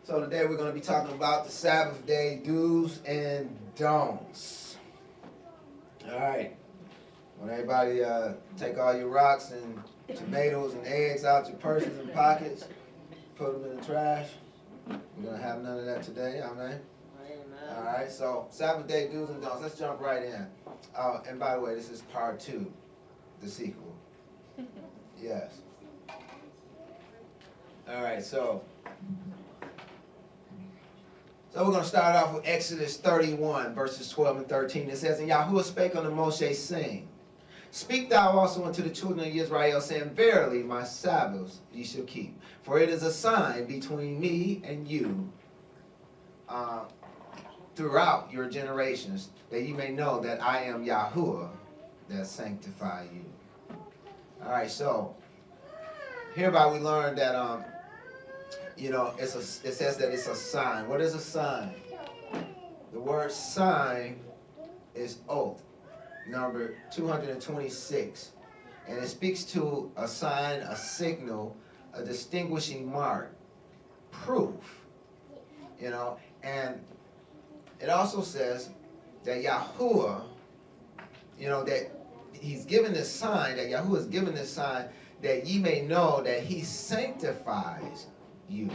So today we're going to be talking about the Sabbath day do's and don'ts. All right. Want everybody take all your rocks and tomatoes and eggs out your purses and pockets, put them in the trash. We're going to have none of that today, amen? All right, so Sabbath day do's and don'ts. Let's jump right in. And by the way, this is part 2, the sequel. Yes. All right, so we're going to start off with Exodus 31, verses 12 and 13. It says, And Yahuwah spake unto Moshe, saying, Speak thou also unto the children of Israel, saying, Verily my Sabbaths ye shall keep, for it is a sign between me and you throughout your generations, that ye may know that I am Yahuwah that sanctify you. All right, so hereby we learn that it says that it's a sign. What is a sign? The word sign is oath, number 226. And it speaks to a sign, a signal, a distinguishing mark, proof. And it also says that Yahuwah, that he's given this sign, that Yahuwah is given this sign that ye may know that he sanctifies you.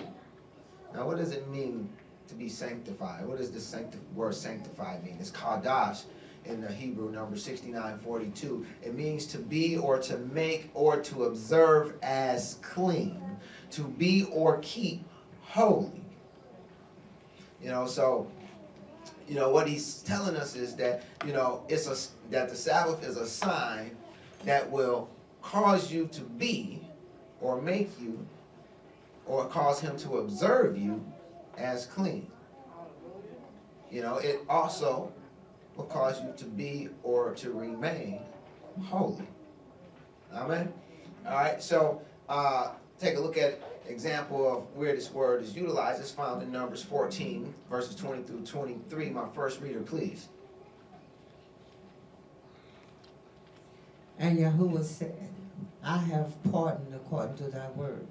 Now, what does it mean to be sanctified? What does this word sanctified mean? It's kadash in the Hebrew, number 6942. It means to be or to make or to observe as clean, to be or keep holy. So what he's telling us is that that the Sabbath is a sign that will cause you to be or make you or cause him to observe you as clean. It also will cause you to be or to remain holy. Amen? All right, so take a look at example of where this word is utilized. It's found in Numbers 14, verses 20 through 23. My first reader, please. And Yahuwah said, I have pardoned according to thy word.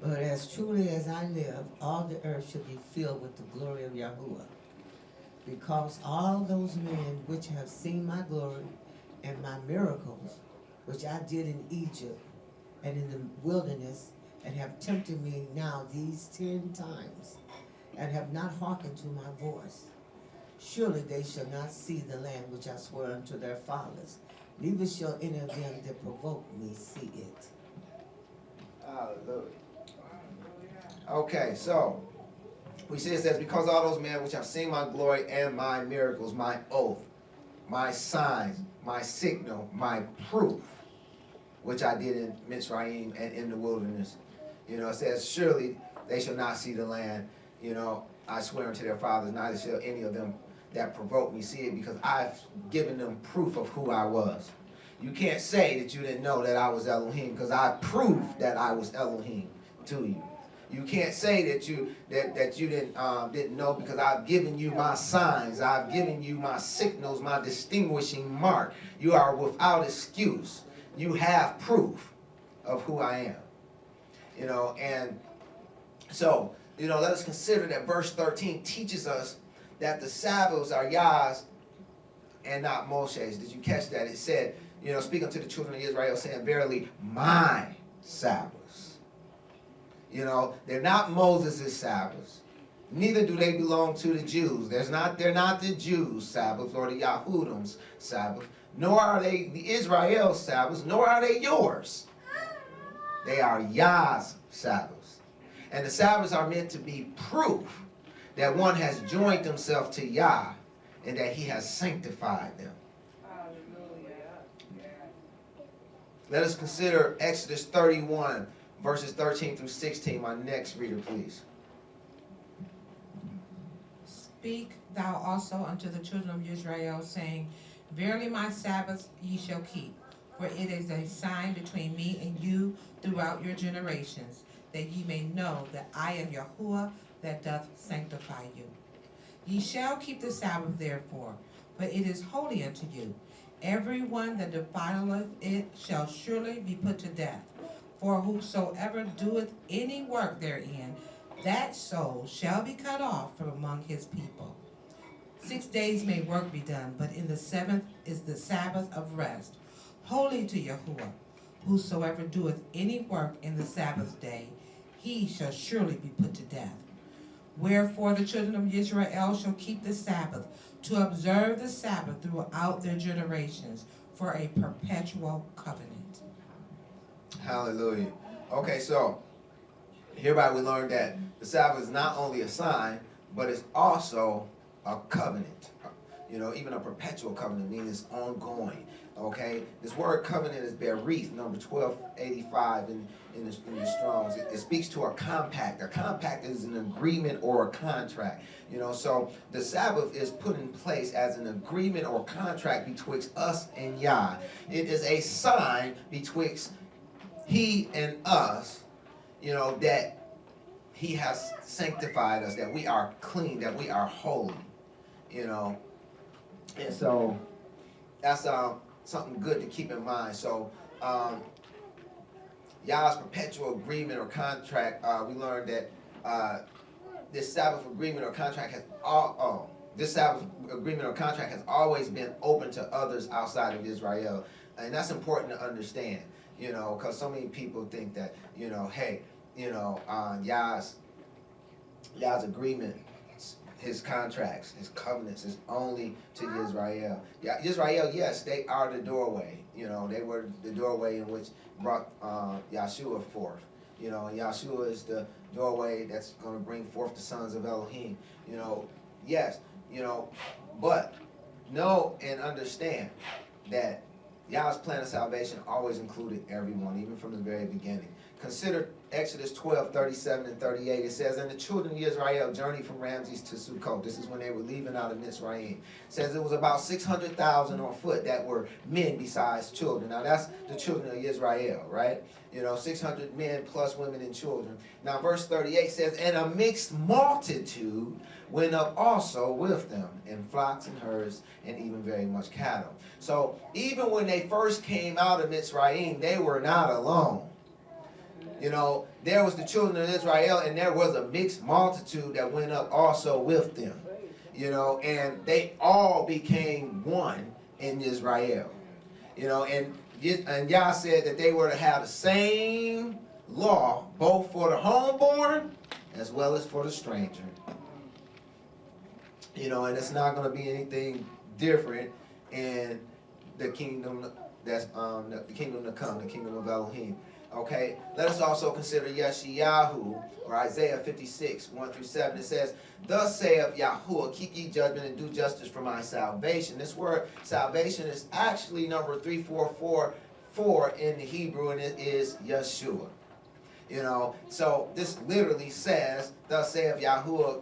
But as truly as I live, all the earth shall be filled with the glory of Yahuwah. Because all those men which have seen my glory and my miracles, which I did in Egypt and in the wilderness, and have tempted me now these 10 times, and have not hearkened to my voice, surely they shall not see the land which I swore unto their fathers, neither shall any of them that provoke me see it. Hallelujah. Okay, so we see it says, because all those men which have seen my glory and my miracles, my oath, my signs, my signal, my proof, which I did in Mitzrayim and in the wilderness. It says, surely they shall not see the land. I swear unto their fathers, neither shall any of them that provoke me see it, because I've given them proof of who I was. You can't say that you didn't know that I was Elohim, because I proved that I was Elohim to you. You can't say that you didn't know, because I've given you my signs, I've given you my signals, my distinguishing mark. You are without excuse. You have proof of who I am. And so, let us consider that verse 13 teaches us that the Sabbaths are Yah's and not Moshe's. Did you catch that? It said, speak unto the children of Israel, saying, Verily my Sabbaths. They're not Moses' Sabbaths. Neither do they belong to the Jews. They're not the Jews' Sabbaths or the Yahudim's Sabbath. Nor are they the Israel's Sabbaths, nor are they yours. They are Yah's Sabbaths. And the Sabbaths are meant to be proof that one has joined himself to Yah and that he has sanctified them. Let us consider Exodus 31, verses 13 through 16. My next reader, please. Speak thou also unto the children of Israel, saying, Verily my Sabbaths ye shall keep, for it is a sign between me and you throughout your generations, that ye may know that I am Yahuwah that doth sanctify you. Ye shall keep the Sabbath therefore, for it is holy unto you. Every one that defileth it shall surely be put to death. For whosoever doeth any work therein that soul shall be cut off from among his people. 6 days may work be done, but in the seventh is the Sabbath of rest, holy to Yahuwah. Whosoever doeth any work in the Sabbath day, he shall surely be put to death. Wherefore the children of Israel shall keep the Sabbath, to observe the Sabbath throughout their generations, for a perpetual covenant. Hallelujah. Okay, so hereby we learned that the Sabbath is not only a sign, but it's also a covenant. You know, even a perpetual covenant, meaning it's ongoing. Okay, this word covenant is berith, number 1285 in the Strongs. It speaks to a compact. A compact is an agreement or a contract. You know, so the Sabbath is put in place as an agreement or contract betwixt us and Yah. It is a sign betwixt He and us, you know, that He has sanctified us, that we are clean, that we are holy, you know. And so that's something good to keep in mind. So Yah's perpetual agreement or contract, we learned that this Sabbath agreement or contract has always been open to others outside of Israel, and that's important to understand. You know, because so many people think that, you know, hey, you know, Yah's agreement, his contracts, his covenants is only to Israel. Yeah, Israel, yes, they are the doorway. You know, they were the doorway in which brought Yeshua forth. You know, and Yeshua is the doorway that's going to bring forth the sons of Elohim. You know, yes, you know, but know and understand that Yah's plan of salvation always included everyone, even from the very beginning. Consider Exodus 12, 37 and 38. It says, and the children of Israel journeyed from Ramses to Sukkot. This is when they were leaving out of Mitzrayim. It says it was about 600,000 on foot that were men besides children. Now that's the children of Israel, right? You know, 600 men plus women and children. Now verse 38 says, and a mixed multitude went up also with them, in flocks and herds, and even very much cattle. So even when they first came out of Mitzrayim, they were not alone. You know, there was the children of Israel, and there was a mixed multitude that went up also with them. You know, and they all became one in Israel. You know, and Yah said that they were to have the same law, both for the homeborn as well as for the stranger. You know, and it's not going to be anything different in the kingdom that's the kingdom to come, the kingdom of Elohim. Okay, let us also consider Yeshayahu, or Isaiah 56, 1 through 7. It says, thus saith Yahuwah, keep ye judgment and do justice for my salvation. This word salvation is actually number 3444 in the Hebrew, and it is Yeshua. You know, so this literally says, thus saith Yahuwah,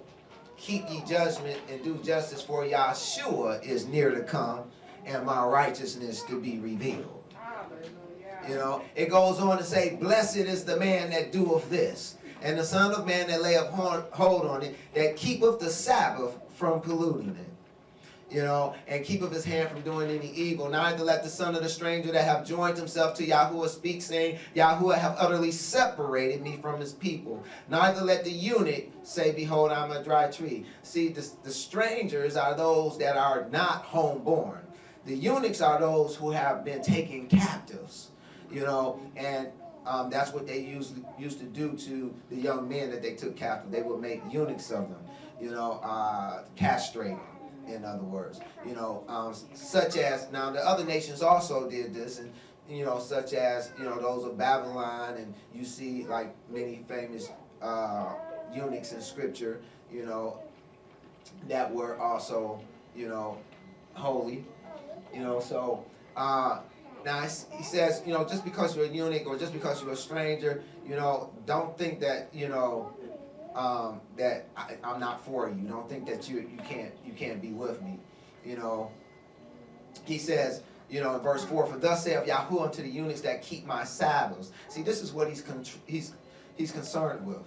keep ye judgment and do justice, for Yeshua is near to come, and my righteousness to be revealed. You know, it goes on to say, blessed is the man that doeth this, and the son of man that layeth hold on it, that keepeth the Sabbath from polluting it. You know, and keepeth his hand from doing any evil. Neither let the son of the stranger that have joined himself to Yahuwah speak, saying, Yahuwah have utterly separated me from his people. Neither let the eunuch say, behold, I'm a dry tree. See, the strangers are those that are not homeborn. The eunuchs are those who have been taken captives. You know, and that's what they used to do to the young men that they took captive. They would make eunuchs of them, you know, castrate them, in other words. You know, such as, now the other nations also did this, and, you know, such as, you know, those of Babylon, and you see, like, many famous eunuchs in Scripture, you know, that were also, you know, holy, you know, so, now, he says, you know, just because you're a eunuch or just because you're a stranger, you know, don't think that, you know, that I'm not for you. Don't think that you can't be with me. You know, he says, you know, in verse 4, for thus saith Yahuwah unto the eunuchs that keep my Sabbaths. See, this is what he's concerned with.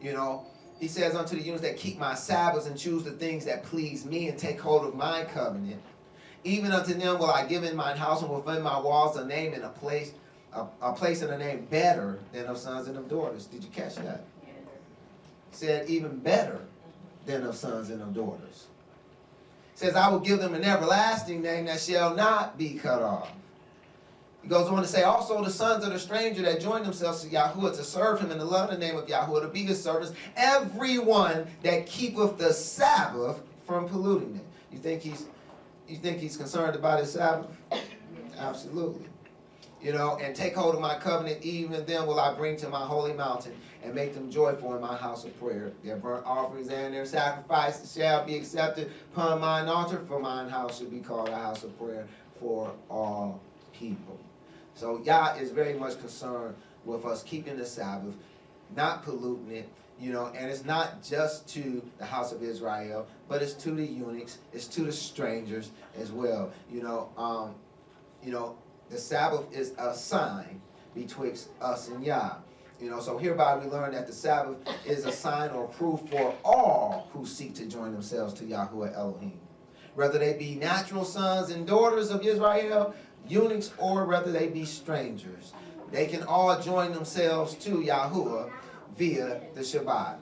You know, he says unto the eunuchs that keep my Sabbaths and choose the things that please me and take hold of my covenant. Even unto them will I give in mine house and within my walls a name and a place and a name better than of sons and of daughters. Did you catch that? said, even better than of sons and of daughters. It says, I will give them an everlasting name that shall not be cut off. He goes on to say, also the sons of the stranger that join themselves to Yahuwah to serve him and to love the name of Yahuwah, to be his servants, everyone that keepeth the Sabbath from polluting it. You think he's concerned about his Sabbath? Absolutely. You know, and take hold of my covenant, even then will I bring to my holy mountain and make them joyful in my house of prayer. Their burnt offerings and their sacrifices shall be accepted upon mine altar, for mine house shall be called a house of prayer for all people. So Yah is very much concerned with us keeping the Sabbath, not polluting it, you know, and it's not just to the house of Israel, but it's to the eunuchs, it's to the strangers as well. You know, the Sabbath is a sign betwixt us and Yah. You know, so hereby we learn that the Sabbath is a sign or proof for all who seek to join themselves to Yahuwah Elohim. Whether they be natural sons and daughters of Israel, eunuchs, or whether they be strangers. They can all join themselves to Yahuwah via the Shabbat.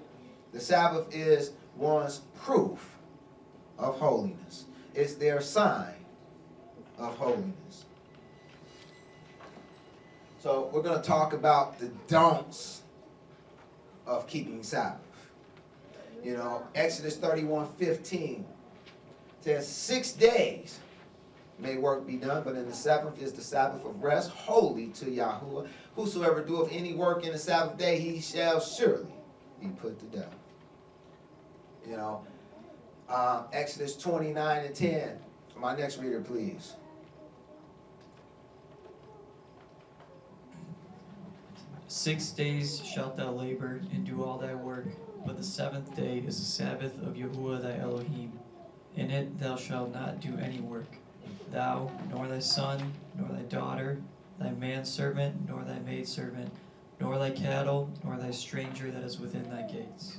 The Sabbath is one's proof of holiness. It's their sign of holiness. So we're going to talk about the don'ts of keeping Sabbath. You know, Exodus 31:15 says, 6 days may work be done, but in the seventh is the Sabbath of rest, holy to Yahuwah. Whosoever doeth any work in the Sabbath day, he shall surely be put to death. You know, Exodus 29:10. My next reader, please. "6 days shalt thou labor and do all thy work, but the seventh day is the Sabbath of Yahuwah thy Elohim. In it thou shalt not do any work, thou, nor thy son, nor thy daughter, thy manservant, nor thy maidservant, nor thy cattle, nor thy stranger that is within thy gates."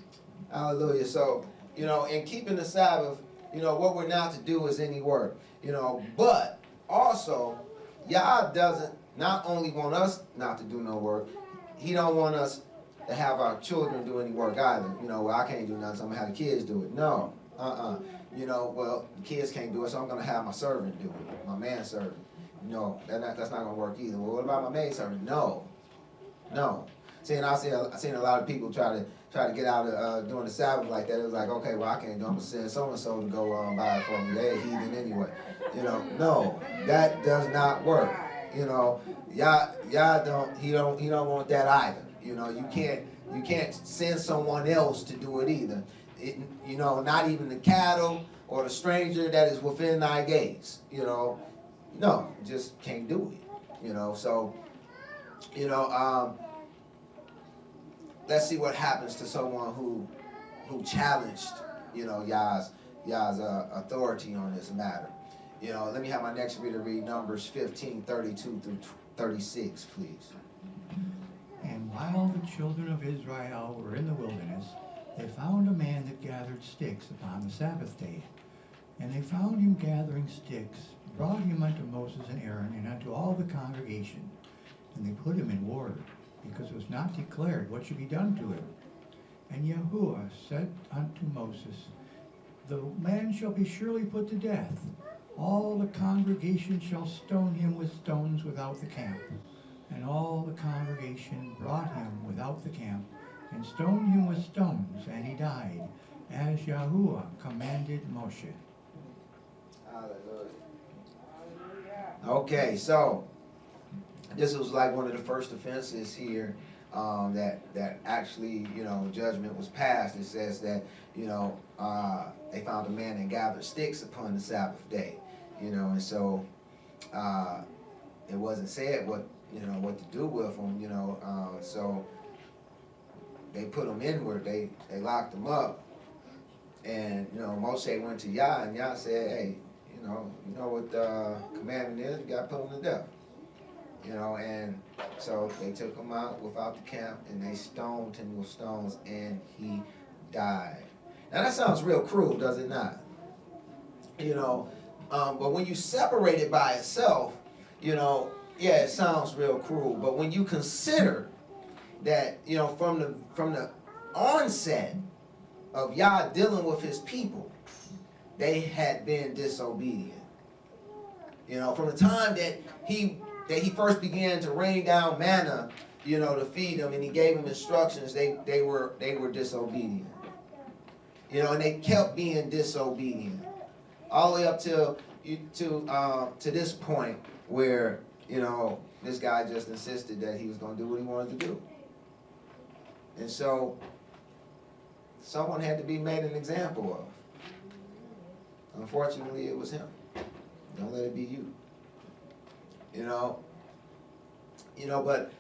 Hallelujah. So, you know, in keeping the Sabbath, you know, what we're not to do is any work. You know, but also, Yah doesn't not only want us not to do no work, he don't want us to have our children do any work either. You know, well, I can't do nothing, so I'm going to have the kids do it. No. You know, well, the kids can't do it, so I'm going to have my servant do it, my manservant. No, that's not going to work either. Well, what about my maidservant? No. See, and I've seen a lot of people try to get out of doing the Sabbath like that. It was like, okay, well, I can't do it. I'm going to send so-and-so to go buy it for me. They're a heathen anyway. You know, no, that does not work. You know, Yah don't want that either. You know, you can't send someone else to do it either. You know, not even the cattle or the stranger that is within thy gates. You know, no, just can't do it. You know, so, you know, let's see what happens to someone who challenged, you know, Yah's authority on this matter. You know, let me have my next reader read Numbers 15:32 through 36, please. "And while the children of Israel were in the wilderness, they found a man that gathered sticks upon the Sabbath day. And they found him gathering sticks, brought him unto Moses and Aaron, and unto all the congregation. And they put him in ward, because it was not declared what should be done to him. And Yahuwah said unto Moses, The man shall be surely put to death. All the congregation shall stone him with stones without the camp. And all the congregation brought him without the camp, and stoned him with stones, and he died, as Yahuwah commanded Moshe." Hallelujah. Okay, so this was like one of the first offenses here that actually, you know, judgment was passed. It says that, you know, they found a man and gathered sticks upon the Sabbath day, you know, and so it wasn't said what to do with them, you know, so they put them inward, they locked them up, and, you know, Moshe went to Yah, and Yah said, hey, you know what the commandment is, you got to put them to death. You know, and so they took him out without the camp, and they stoned him with stones, and he died. Now that sounds real cruel, does it not? You know, but when you separate it by itself, you know, yeah, it sounds real cruel. But when you consider that, you know, from the onset of Yah dealing with his people, they had been disobedient. You know, from the time that he first began to rain down manna, you know, to feed them, and he gave them instructions, they were disobedient. You know, and they kept being disobedient all the way up to this point where, you know, this guy just insisted that he was going to do what he wanted to do. And so someone had to be made an example of. Unfortunately, it was him. Don't let it be you. You know, but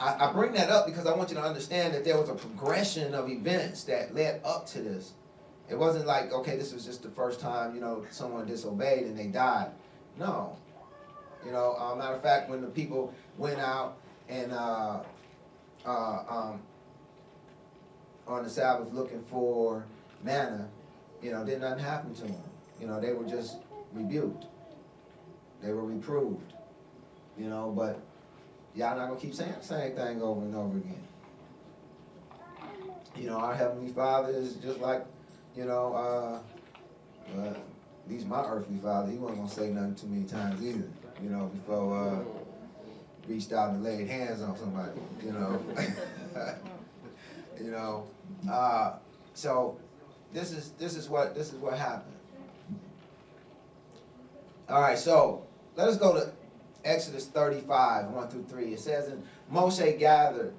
I bring that up because I want you to understand that there was a progression of events that led up to this. It wasn't like, okay, this was just the first time, you know, someone disobeyed and they died. No. You know, matter of fact, when the people went out and on the Sabbath looking for manna, you know, did nothing happen to them. You know, they were just rebuked. They were reproved. You know, but y'all not going to keep saying the same thing over and over again. You know, our Heavenly Father is just like, you know, at least my earthly father, he wasn't going to say nothing too many times either, you know, before reached out and laid hands on somebody, you know. You know, so this is what happened. All right, so let us go to Exodus 35, 1 through 3. It says, and Moshe gathered,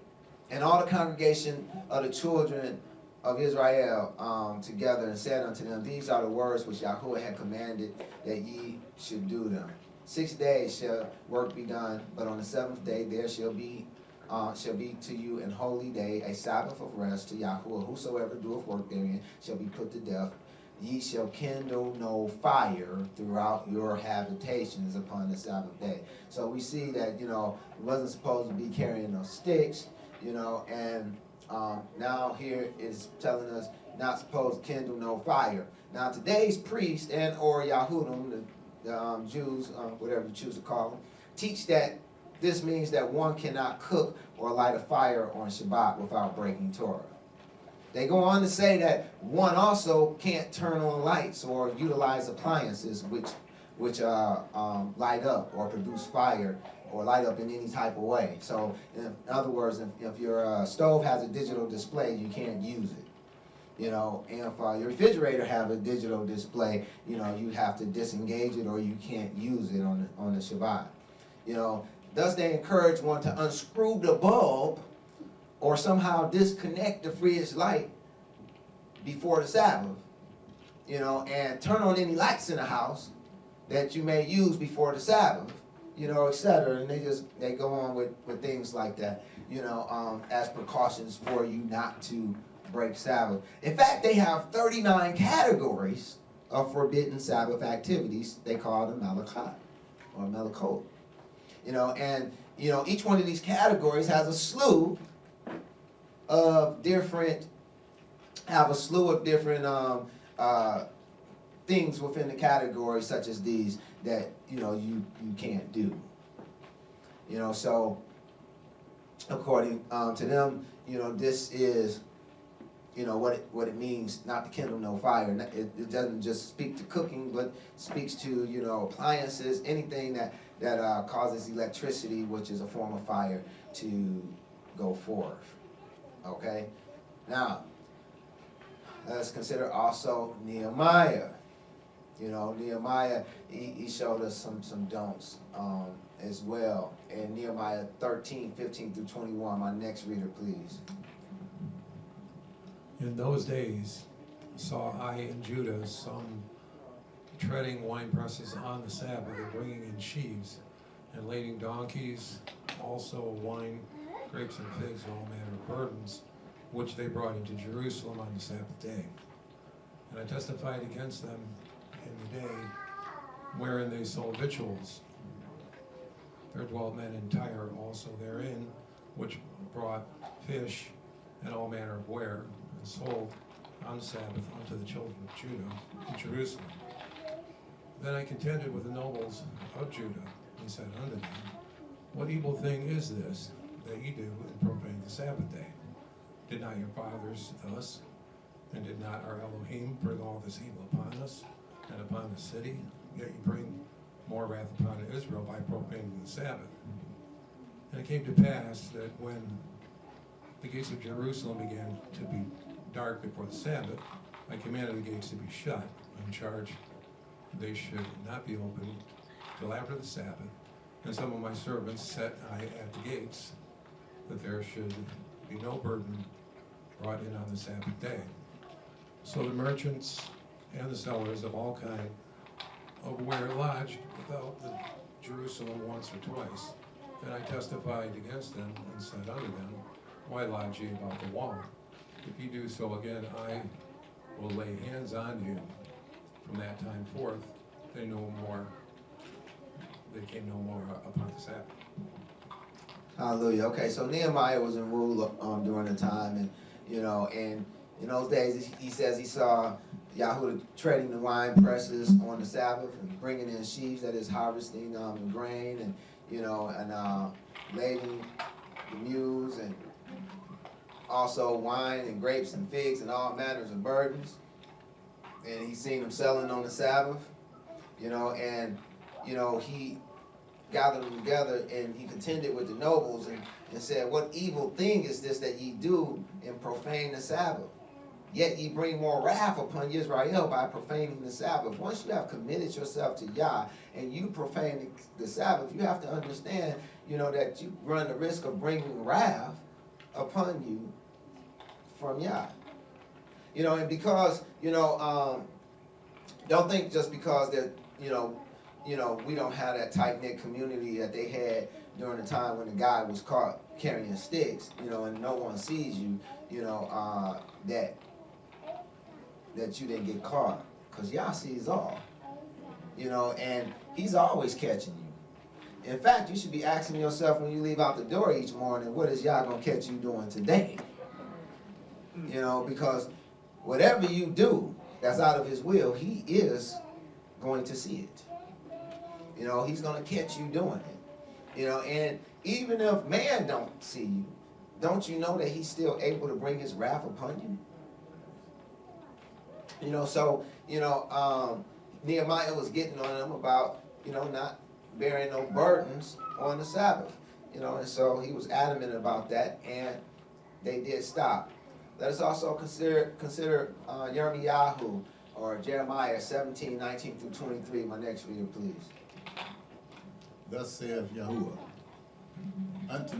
and all the congregation of the children of Israel together, and said unto them, these are the words which Yahuwah had commanded that ye should do them. 6 days shall work be done, but on the seventh day there shall be to you an holy day, a Sabbath of rest to Yahuwah. Whosoever doeth work therein shall be put to death. Ye shall kindle no fire throughout your habitations upon the Sabbath day. So we see that, you know, it wasn't supposed to be carrying no sticks, you know, and now here it's telling us not supposed to kindle no fire. Now today's priest and or Yahudim, the Jews, whatever you choose to call them, teach that this means that one cannot cook or light a fire on Shabbat without breaking Torah. They go on to say that one also can't turn on lights or utilize appliances which light up or produce fire or light up in any type of way. So in other words, if your stove has a digital display, you can't use it. You know, and if your refrigerator have a digital display, you know, you have to disengage it or you can't use it on the Shabbat. You know, thus they encourage one to unscrew the bulb or somehow disconnect the fridge light before the Sabbath, you know, and turn on any lights in the house that you may use before the Sabbath, you know, etc. And they go on with things like that, you know, as precautions for you not to break Sabbath. In fact, they have 39 categories of forbidden Sabbath activities. They call them Malakot or Malakot. You know, and, you know, each one of these categories has a slew of different things within the category, such as these, that, you know, you can't do. You know, so according to them, you know, this is, you know, what it means not to kindle no fire. It doesn't just speak to cooking, but speaks to, you know, appliances, anything that causes electricity, which is a form of fire, to go forth. Okay? Now, let's consider also Nehemiah. You know, Nehemiah, he showed us some don'ts as well. And Nehemiah 13, 15 through 21, my next reader, please. In those days saw I in Judah some treading wine presses on the Sabbath, and bringing in sheaves, and lading donkeys, also wine, grapes, and figs, and all manner of burdens, which they brought into Jerusalem on the Sabbath day. And I testified against them in the day wherein they sold victuals. There dwelt men in Tyre also therein, which brought fish and all manner of ware, and sold on the Sabbath unto the children of Judah in Jerusalem. Then I contended with the nobles of Judah, and said unto them, what evil thing is this that ye do and profane the Sabbath day? Did not your fathers thus? And did not our Elohim bring all this evil upon us and upon the city? Yet you bring more wrath upon Israel by profaning the Sabbath. And it came to pass that when the gates of Jerusalem began to be dark before the Sabbath, I commanded the gates to be shut, and charged they should not be opened till after the Sabbath. And some of my servants set I at the gates, that there should be no burden brought in on the Sabbath day. So the merchants and the sellers of all kind of ware lodged without the Jerusalem once or twice. And I testified against them and said unto them, Why lodge ye about the wall? If ye do so again, I will lay hands on you. From that time forth, they came no more upon the Sabbath. Hallelujah. Okay, so Nehemiah was in rule during the time, and and in those days he says he saw Yahuwah treading the wine presses on the Sabbath and bringing in sheaves, that is harvesting the grain, and lading the mules, and also wine and grapes and figs and all manners of burdens. And he seen them selling on the Sabbath, and he gathered them together, and he contended with the nobles and said, What evil thing is this that ye do and profane the Sabbath? Yet ye bring more wrath upon Israel by profaning the Sabbath. Once you have committed yourself to Yah and you profane the Sabbath, you have to understand, that you run the risk of bringing wrath upon you from Yah. And because, don't think just because that, we don't have that tight-knit community that they had during the time when the guy was caught carrying sticks, and no one sees you, that you didn't get caught. Because Yah sees all, and he's always catching you. In fact, you should be asking yourself when you leave out the door each morning, what is Yah going to catch you doing today? Because whatever you do that's out of his will, he is going to see it. He's going to catch you doing it. And even if man don't see you, don't you know that he's still able to bring his wrath upon you? Nehemiah was getting on them about, not bearing no burdens on the Sabbath. And so he was adamant about that, and they did stop. Let us also consider Yirmiyahu, or Jeremiah 17:19-23. My next reader, please. Thus saith Yahuwah unto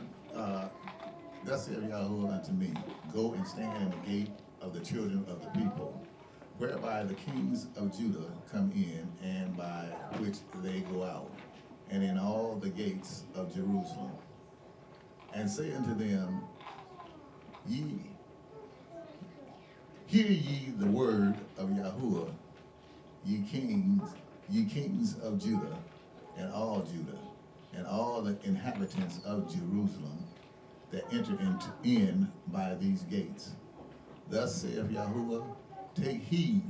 me, Go and stand in the gate of the children of the people, whereby the kings of Judah come in, and by which they go out, and in all the gates of Jerusalem. And say unto them, Hear ye the word of Yahuwah, ye kings of Judah, and all the inhabitants of Jerusalem that enter in by these gates. Thus saith Yahuwah, Take heed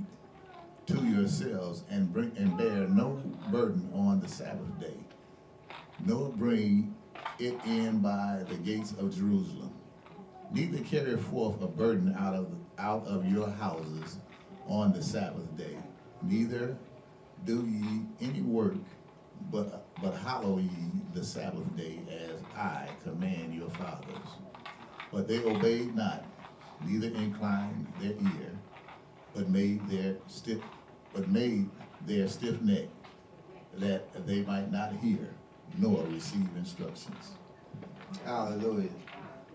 to yourselves, and bear no burden on the Sabbath day, nor bring it in by the gates of Jerusalem. Neither carry forth a burden out of your houses on the Sabbath day. Neither do ye any work, but hallow ye the Sabbath day, as I command your fathers. But they obeyed not, neither inclined their ear, but made their stiff neck, that they might not hear nor receive instructions. Hallelujah.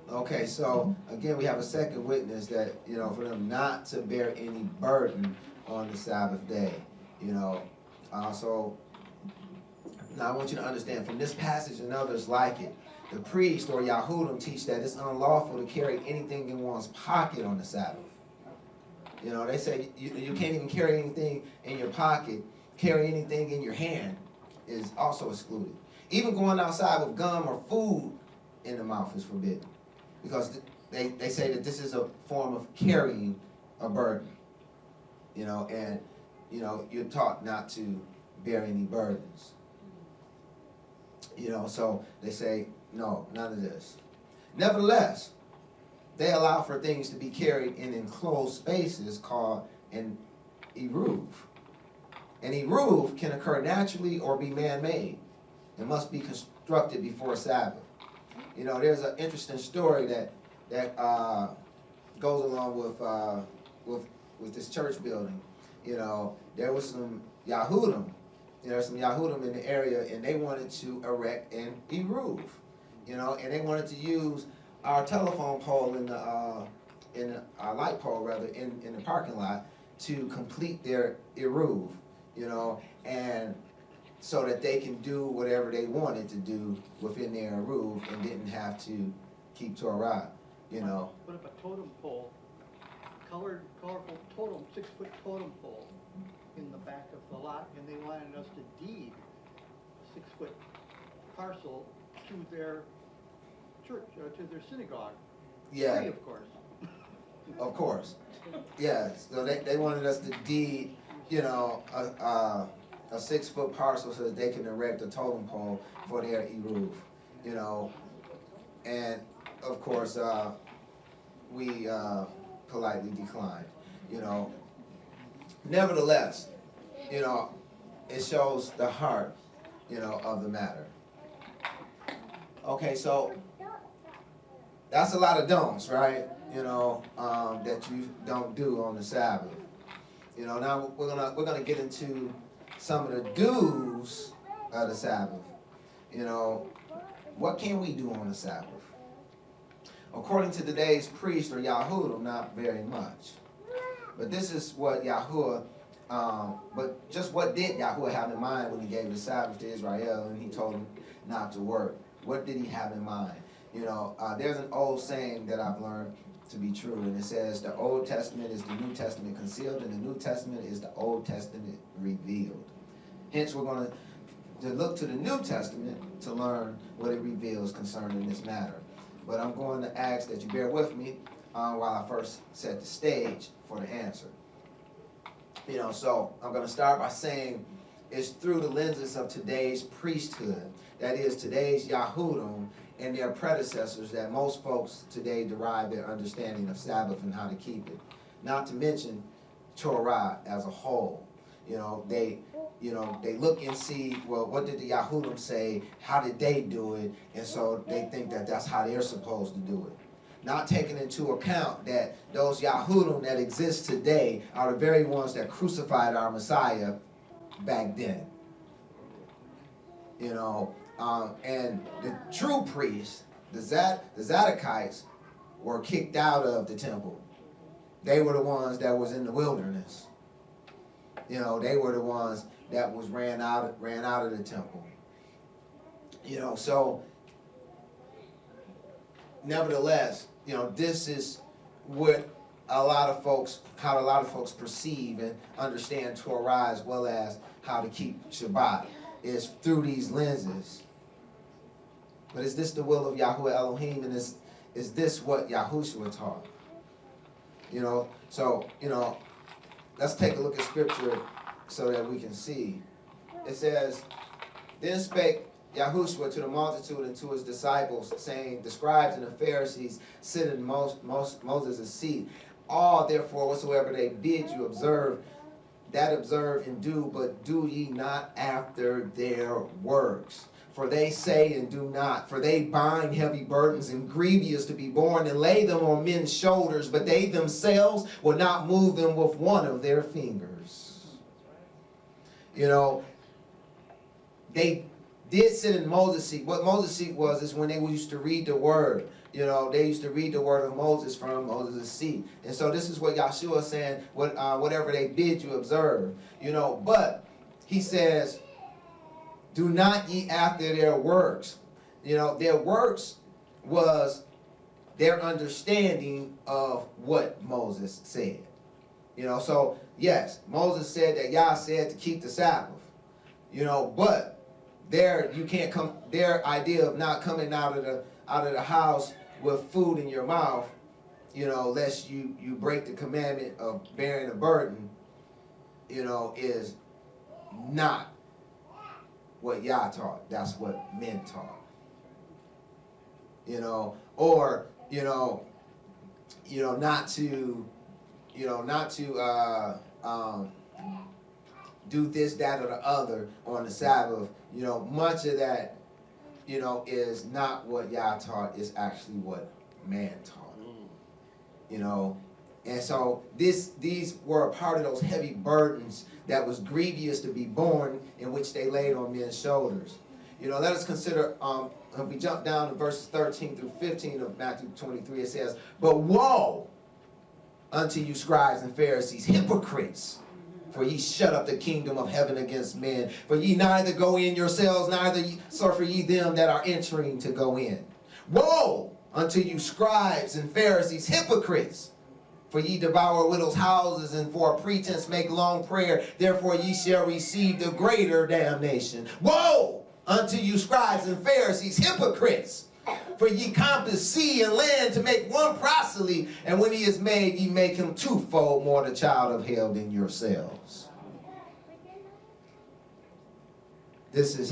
Okay, so again, we have a second witness that, for them not to bear any burden on the Sabbath day. So now I want you to understand from this passage and others like it, the priest or Yahudim teach that it's unlawful to carry anything in one's pocket on the Sabbath. They say you can't even carry anything in your pocket. Carry anything in your hand is also excluded. Even going outside with gum or food in the mouth is forbidden, because they say that this is a form of carrying a burden. And you're taught not to bear any burdens. So they say, no, none of this. Nevertheless, they allow for things to be carried in enclosed spaces called an eruv. An eruv can occur naturally or be man-made and must be constructed before Sabbath. You know, there's an interesting story that goes along with this church building. You know, there was some Yahudim. There's some Yahudim in the area, and they wanted to erect an eruv. You know, and they wanted to use our telephone pole in our light pole rather in the parking lot to complete their eruv. You know, and so that they can do whatever they wanted to do within their eruv and didn't have to keep Torah. You know. Put up a totem pole, colorful totem, 6-foot totem pole in the back of the lot, and they wanted us to deed a 6-foot parcel to their church, to their synagogue. Yeah. Free, of course. Of course. Yeah. So they wanted us to deed, you know, a 6-foot parcel so that they can erect a totem pole for their eruv. You know, and of course we politely declined. You know. Nevertheless, you know, it shows the heart, you know, of the matter. Okay, so that's a lot of don'ts, right? You know, that you don't do on the Sabbath. You know, now we're gonna get into some of the do's of the Sabbath. You know, what can we do on the Sabbath? According to today's priest or Yahudim, not very much. But this is what Yahuwah, but just what did Yahuwah have in mind when he gave the Sabbath to Israel and he told them not to work? What did he have in mind? You know, there's an old saying that I've learned to be true, and it says the Old Testament is the New Testament concealed, and the New Testament is the Old Testament revealed. Hence, we're going to look to the New Testament to learn what it reveals concerning this matter. But I'm going to ask that you bear with me while I first set the stage for the answer. You know, so I'm going to start by saying it's through the lenses of today's priesthood, that is today's Yahudim and their predecessors, that most folks today derive their understanding of Sabbath and how to keep it. Not to mention Torah as a whole. You know, they look and see, well, what did the Yahudim say? How did they do it? And so they think that that's how they're supposed to do it. Not taking into account that those Yahudim that exist today are the very ones that crucified our Messiah back then. You know, and the true priests, the Zadokites, were kicked out of the temple. They were the ones that was in the wilderness. You know, they were the ones that was ran out of the temple. You know, so nevertheless, you know, this is what how a lot of folks perceive and understand Torah as well as how to keep Shabbat, is through these lenses. But is this the will of Yahuwah Elohim, and is this what Yahushua taught? You know, so, you know, let's take a look at Scripture so that we can see. It says, then spake Yahushua to the multitude and to his disciples, saying, the scribes and the Pharisees sit in Moses' seat. All, therefore, whatsoever they bid you observe, that observe and do, but do ye not after their works. For they say and do not. For they bind heavy burdens and grievous to be borne and lay them on men's shoulders, but they themselves will not move them with one of their fingers. You know, they did sit in Moses' seat. What Moses' seat was is when they used to read the word. You know, they used to read the word of Moses from Moses' seat. And so this is what Yeshua is saying, whatever they bid you observe. You know, but he says, do not ye after their works. You know, their works was their understanding of what Moses said. You know, so yes, Moses said that Yah said to keep the Sabbath. You know, but their idea of not coming out of the house with food in your mouth, you know, lest you break the commandment of bearing a burden, you know, is not what Yah taught. That's what men taught. You know, or, you know, not to do this, that, or the other on the Sabbath. Much of that, is not what Yah taught. It's actually what man taught. And so these were a part of those heavy burdens that was grievous to be borne, in which they laid on men's shoulders. Let us consider, if we jump down to verses 13 through 15 of Matthew 23, it says, "But woe unto you, scribes and Pharisees, hypocrites! For ye shut up the kingdom of heaven against men. For ye neither go in yourselves, neither suffer ye them that are entering to go in. Woe unto you, scribes and Pharisees, hypocrites! For ye devour widows' houses, and for a pretense make long prayer. Therefore ye shall receive the greater damnation. Woe unto you, scribes and Pharisees, hypocrites! For ye compass sea and land to make one proselyte, and when he is made, ye make him twofold more the child of hell than yourselves." This is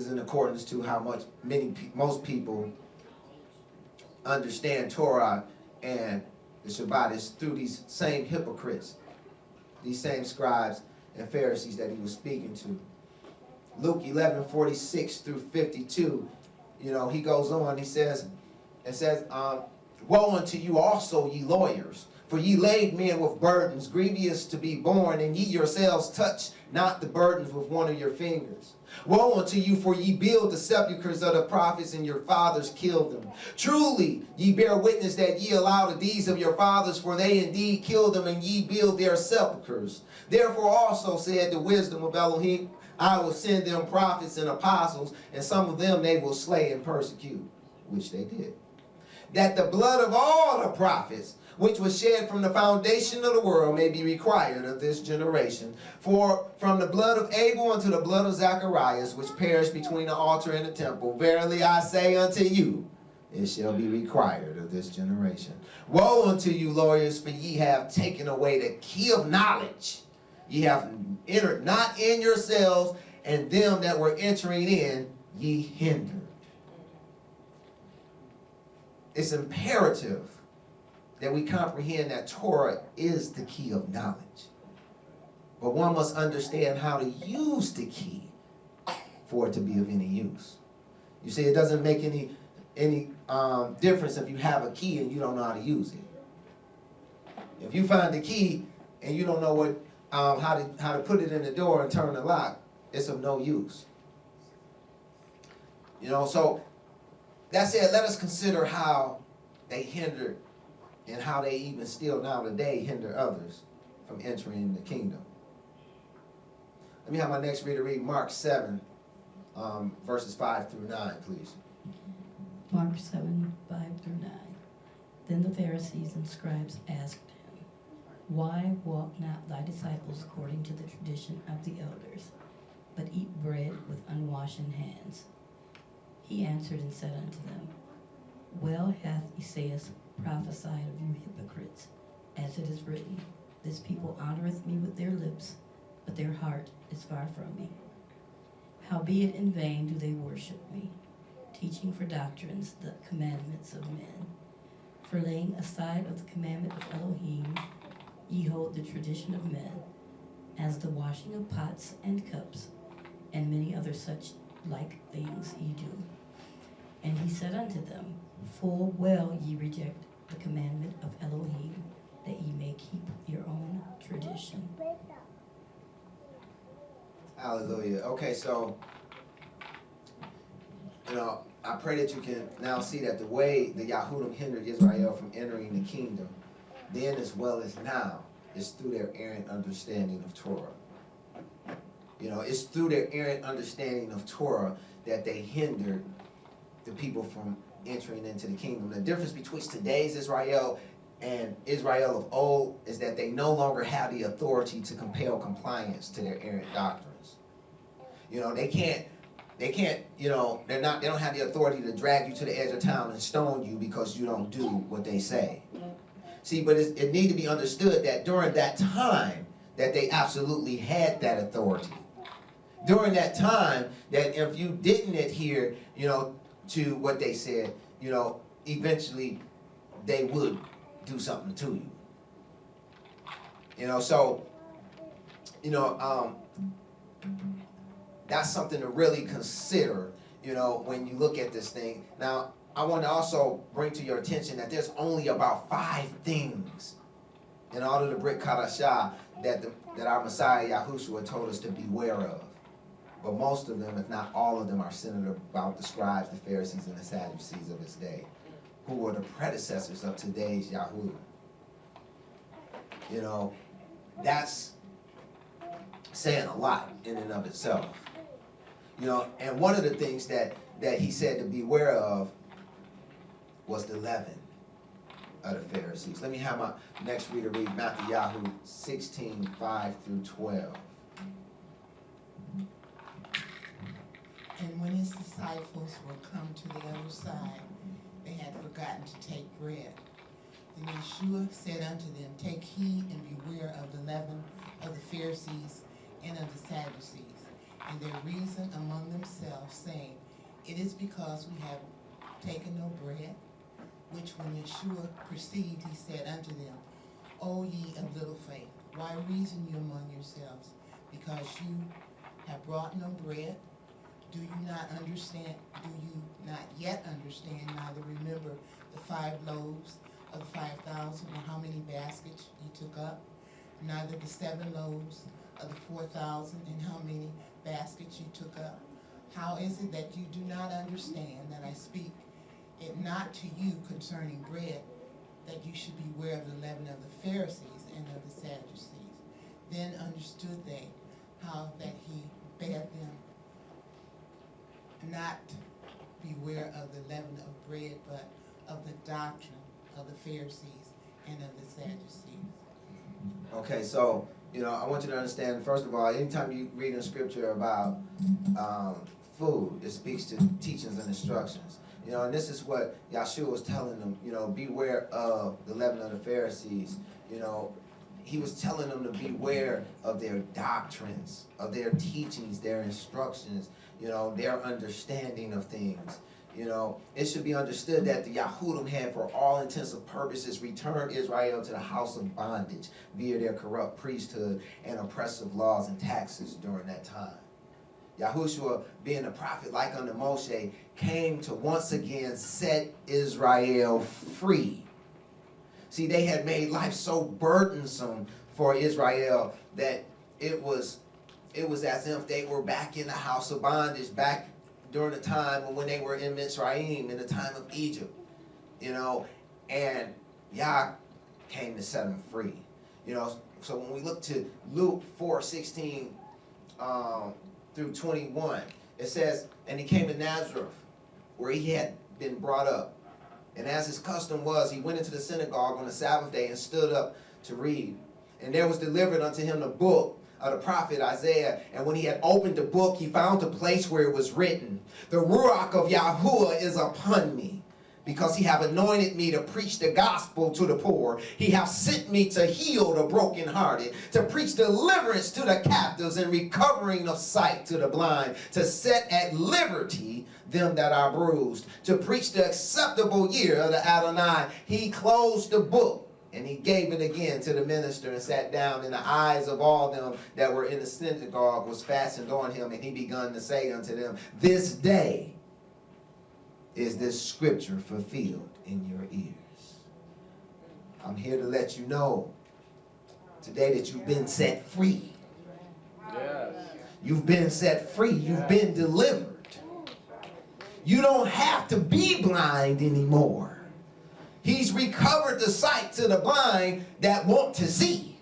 in accordance to how much most people understand Torah and the Shabbat is through these same hypocrites, these same scribes and Pharisees that he was speaking to. Luke 11:46 through 52. He goes on, it says, "Woe unto you also, ye lawyers, for ye lade men with burdens grievous to be borne, and ye yourselves touch not the burdens with one of your fingers. Woe unto you, for ye build the sepulchres of the prophets, and your fathers killed them. Truly, ye bear witness that ye allow the deeds of your fathers, for they indeed killed them, and ye build their sepulchres. Therefore also said the wisdom of Elohim, I will send them prophets and apostles, and some of them they will slay and persecute," which they did. "That the blood of all the prophets, which was shed from the foundation of the world, may be required of this generation. For from the blood of Abel unto the blood of Zacharias, which perished between the altar and the temple, verily I say unto you, it shall be required of this generation. Woe unto you, lawyers, for ye have taken away the key of knowledge. Ye have entered not in yourselves, and them that were entering in ye hindered." It's imperative that we comprehend that Torah is the key of knowledge. But one must understand how to use the key for it to be of any use. You see, it doesn't make any difference if you have a key and you don't know how to use it. If you find the key and you don't know how to put it in the door and turn the lock, it's of no use. So that said, let us consider how they hindered and how they even still now today hinder others from entering the kingdom. Let me have my next reader read Mark 7, verses 5 through 9, please. Mark 7, 5 through 9. Then the Pharisees and scribes asked him, "Why walk not thy disciples according to the tradition of the elders, but eat bread with unwashen hands?" He answered and said unto them, "Well hath Esaias prophesied of you hypocrites, as it is written, This people honoreth me with their lips, but their heart is far from me. Howbeit in vain do they worship me, teaching for doctrines the commandments of men. For laying aside of the commandment of Elohim, ye hold the tradition of men, as the washing of pots and cups, and many other such like things ye do." And he said unto them, "Full well ye reject the commandment of Elohim, that ye may keep your own tradition." Hallelujah. Okay, so, I pray that you can now see that the way the Yahudim hindered Israel from entering the kingdom, then as well as now, is through their errant understanding of Torah. It's through their errant understanding of Torah that they hindered the people from entering into the kingdom. The difference between today's Israel and Israel of old is that they no longer have the authority to compel compliance to their errant doctrines. They don't have the authority to drag you to the edge of town and stone you because you don't do what they say. See, but it needs to be understood that during that time that they absolutely had that authority. During that time that if you didn't adhere, to what they said, eventually they would do something to you. You know, so, you know, that's something to really consider, you know, when you look at this thing. Now, I want to also bring to your attention that there's only about 5 things in all of the Brit Kadashah that our Messiah Yahushua told us to beware of. But most of them, if not all of them, are centered about the scribes, the Pharisees, and the Sadducees of his day, who were the predecessors of today's Yahuwah. You know, that's saying a lot in and of itself. You know, and one of the things that he said to beware of was the leaven of the Pharisees. Let me have my next reader read Matthew 16:5-12. And when his disciples were come to the other side, they had forgotten to take bread. Then Yeshua said unto them, Take heed and beware of the leaven of the Pharisees and of the Sadducees. And they reasoned among themselves, saying, It is because we have taken no bread. Which when Yeshua perceived, he said unto them, O ye of little faith, why reason you among yourselves? Because you have brought no bread? Do you not understand? Do you not yet understand, neither remember the 5 loaves of the 5,000, or how many baskets you took up? Neither the 7 loaves of the 4,000, and how many baskets you took up? How is it that you do not understand that I speak it not to you concerning bread, that you should beware of the leaven of the Pharisees and of the Sadducees? Then understood they how that he bade them not beware of the leaven of bread, but of the doctrine of the Pharisees and of the Sadducees. Okay, so, you know, I want you to understand, first of all, anytime you read in Scripture about food, it speaks to teachings and instructions. You know, and this is what Yahshua was telling them, you know, beware of the leaven of the Pharisees. You know, he was telling them to beware of their doctrines, of their teachings, their instructions, you know, their understanding of things. You know, it should be understood that the Yahudim had, for all intents and purposes, returned Israel to the house of bondage via their corrupt priesthood and oppressive laws and taxes during that time. Yahushua, being a prophet like unto Moshe, came to once again set Israel free. See, they had made life so burdensome for Israel that it was as if they were back in the house of bondage, back during the time when they were in Mitzrayim, in the time of Egypt, you know, and Yah came to set them free. You know, so when we look to Luke 4:16 through 21, it says, and he came to Nazareth, where he had been brought up. And as his custom was, he went into the synagogue on the Sabbath day and stood up to read. And there was delivered unto him the book of the prophet Isaiah. And when he had opened the book, he found a place where it was written, The Ruach of Yahuwah is upon me, because he hath anointed me to preach the gospel to the poor. He hath sent me to heal the brokenhearted, to preach deliverance to the captives and recovering of sight to the blind, to set at liberty them that are bruised, to preach the acceptable year of the Adonai. He closed the book, and he gave it again to the minister and sat down. And the eyes of all them that were in the synagogue was fastened on him, and he begun to say unto them, This day is this scripture fulfilled in your ears. I'm here to let you know today that you've been set free. Yes. You've been set free. You've been delivered. You don't have to be blind anymore. He's recovered the sight to the blind that want to see.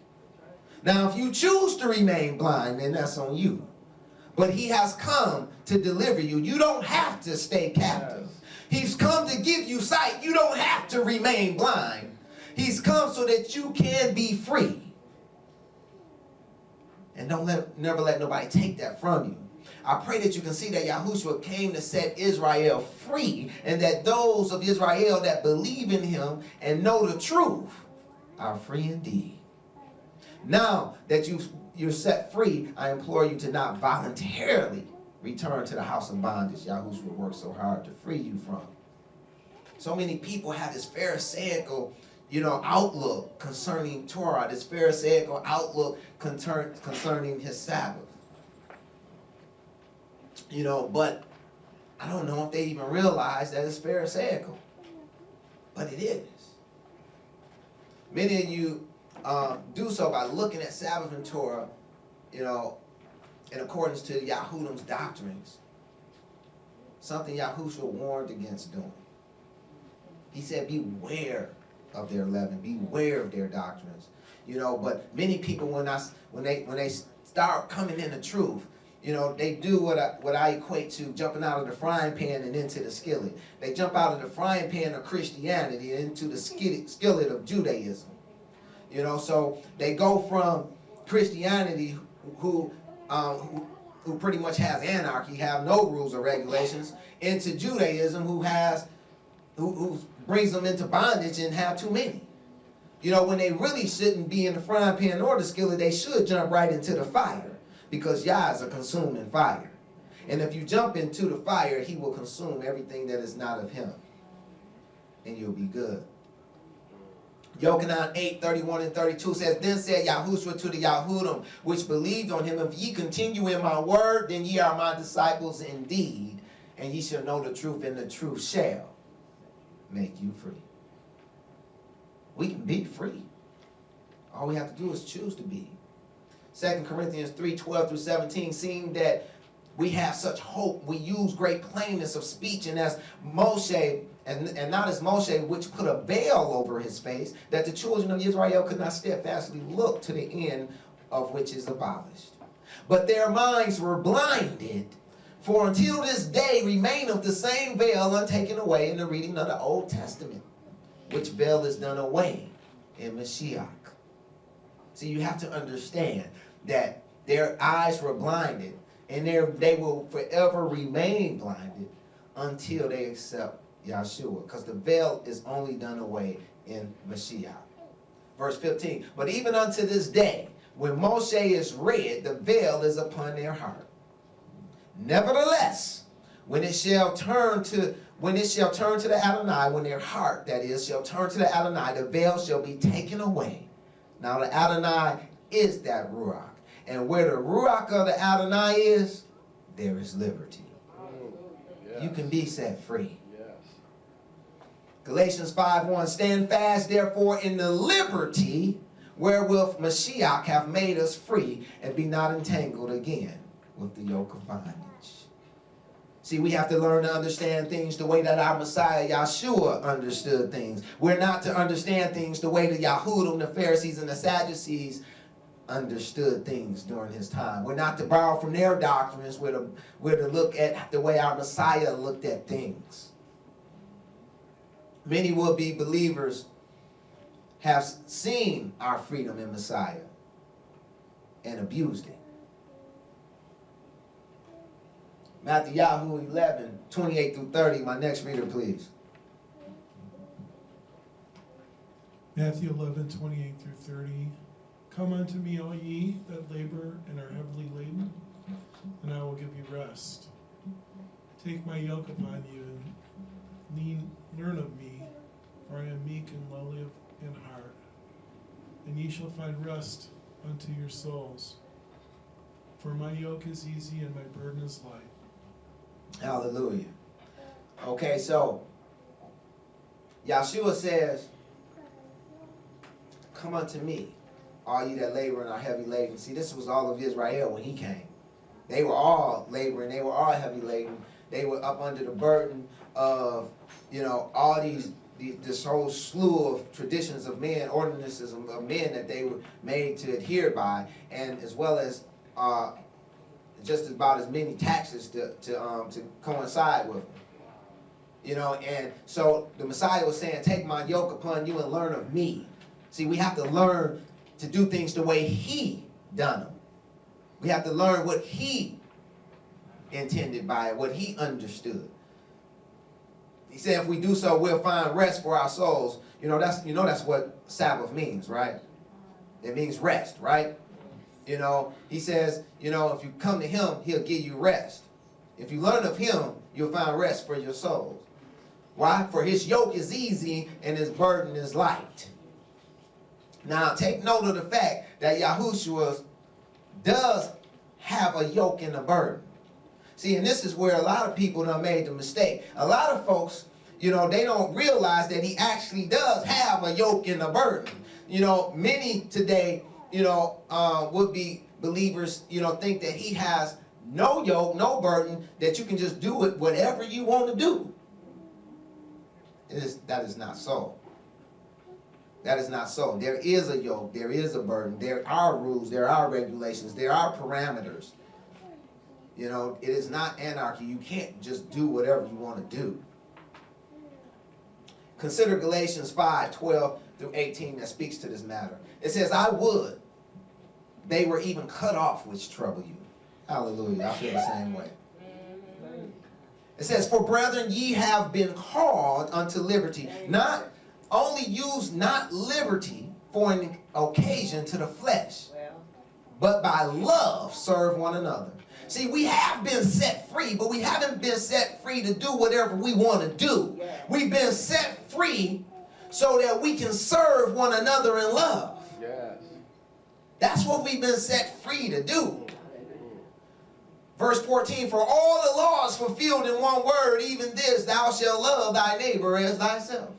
Now, if you choose to remain blind, then that's on you. But he has come to deliver you. You don't have to stay captive. He's come to give you sight. You don't have to remain blind. He's come so that you can be free. And never let nobody take that from you. I pray that you can see that Yahushua came to set Israel free, and that those of Israel that believe in him and know the truth are free indeed. Now that you're set free, I implore you to not voluntarily return to the house of bondage Yahushua worked so hard to free you from. So many people have this Pharisaical, outlook concerning Torah, this Pharisaical outlook concerning his Sabbath. But I don't know if they even realize that it's Pharisaical. But it is. Many of you do so by looking at Sabbath and Torah, in accordance to Yahudim's doctrines. Something Yahushua warned against doing. He said, beware of their leaven, beware of their doctrines. But many people, when they start coming into truth, they do what I equate to jumping out of the frying pan and into the skillet. They jump out of the frying pan of Christianity and into the skillet of Judaism. So they go from Christianity, who pretty much has anarchy, have no rules or regulations, into Judaism, who brings them into bondage and have too many. When they really shouldn't be in the frying pan or the skillet, they should jump right into the fire, because Yah is a consuming fire. And if you jump into the fire, he will consume everything that is not of him, and you'll be good. Yochanan 8:31-32 says, Then said Yahushua to the Yahudim, which believed on him, If ye continue in my word, then ye are my disciples indeed, and ye shall know the truth, and the truth shall make you free. We can be free. All we have to do is choose to be. 2 Corinthians 3:12-17, seeing that we have such hope, we use great plainness of speech, and as Moshe, and not as Moshe, which put a veil over his face, that the children of Israel could not steadfastly look to the end of which is abolished. But their minds were blinded, for until this day remaineth the same veil untaken away in the reading of the Old Testament, which veil is done away in Mashiach. See, you have to understand that their eyes were blinded, and they will forever remain blinded until they accept Yahshua, because the veil is only done away in Mashiach. Verse 15, but even unto this day, when Moshe is read, the veil is upon their heart. Nevertheless, when it shall turn to the Adonai, when their heart, that is, shall turn to the Adonai, the veil shall be taken away. Now the Adonai is that Ruach. And where the Ruach of the Adonai is, there is liberty. You can be set free. Galatians 5:1, stand fast therefore in the liberty wherewith Mashiach hath made us free, and be not entangled again with the yoke of bondage. See, we have to learn to understand things the way that our Messiah, Yahshua, understood things. We're not to understand things the way the Yahudim, the Pharisees, and the Sadducees understood things during his time. We're not to borrow from their doctrines. We're to look at the way our Messiah looked at things. Many would-be believers have seen our freedom in Messiah and abused it. Matthew 11:28-30. My next reader, please. Matthew 11:28-30. Come unto me, all ye that labor and are heavily laden, and I will give you rest. Take my yoke upon you and learn of me, for I am meek and lowly in heart, and ye shall find rest unto your souls. For my yoke is easy and my burden is light. Hallelujah. Okay, so Yahshua says, come unto me, all ye that labor and are heavy laden. See, this was all of Israel when he came. They were all laboring. They were all heavy laden. They were up under the burden of, all this whole slew of traditions of men, ordinances of men that they were made to adhere by, and as well as just about as many taxes to coincide with them. And so the Messiah was saying, take my yoke upon you and learn of me. See, we have to learn to do things the way he done them. We have to learn what he intended by it, what he understood. He said if we do so, we'll find rest for our souls. That's what Sabbath means, right? It means rest, right? He says, if you come to him, he'll give you rest. If you learn of him, you'll find rest for your souls. Why? For his yoke is easy and his burden is light. Now take note of the fact that Yahushua does have a yoke and a burden. See, and this is where a lot of people done made the mistake. A lot of folks, they don't realize that he actually does have a yoke and a burden. Many today, would be believers, think that he has no yoke, no burden, that you can just do it whatever you want to do. That is not so. That is not so. There is a yoke, there is a burden, there are rules, there are regulations, there are parameters. It is not anarchy. You can't just do whatever you want to do. Consider Galatians 5:12 through 18 that speaks to this matter. It says, I would they were even cut off which trouble you. Hallelujah. I feel the same way. It says, for brethren, ye have been called unto liberty. Not only use not liberty for an occasion to the flesh, but by love serve one another. See, we have been set free, but we haven't been set free to do whatever we want to do. We've been set free so that we can serve one another in love. Yes. That's what we've been set free to do. Verse 14, for all the laws fulfilled in one word, even this, thou shalt love thy neighbor as thyself.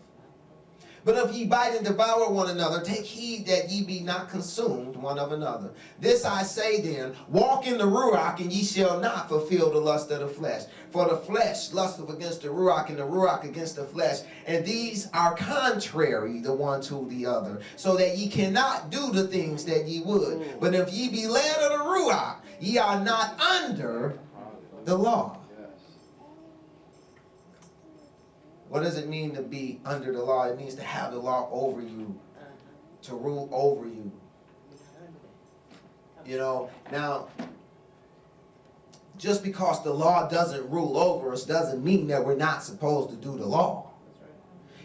But if ye bite and devour one another, take heed that ye be not consumed one of another. This I say then, walk in the Ruach, and ye shall not fulfill the lust of the flesh. For the flesh lusteth against the Ruach, and the Ruach against the flesh. And these are contrary the one to the other, so that ye cannot do the things that ye would. But if ye be led of the Ruach, ye are not under the law. What does it mean to be under the law? It means to have the law over you, to rule over you. Now, just because the law doesn't rule over us doesn't mean that we're not supposed to do the law.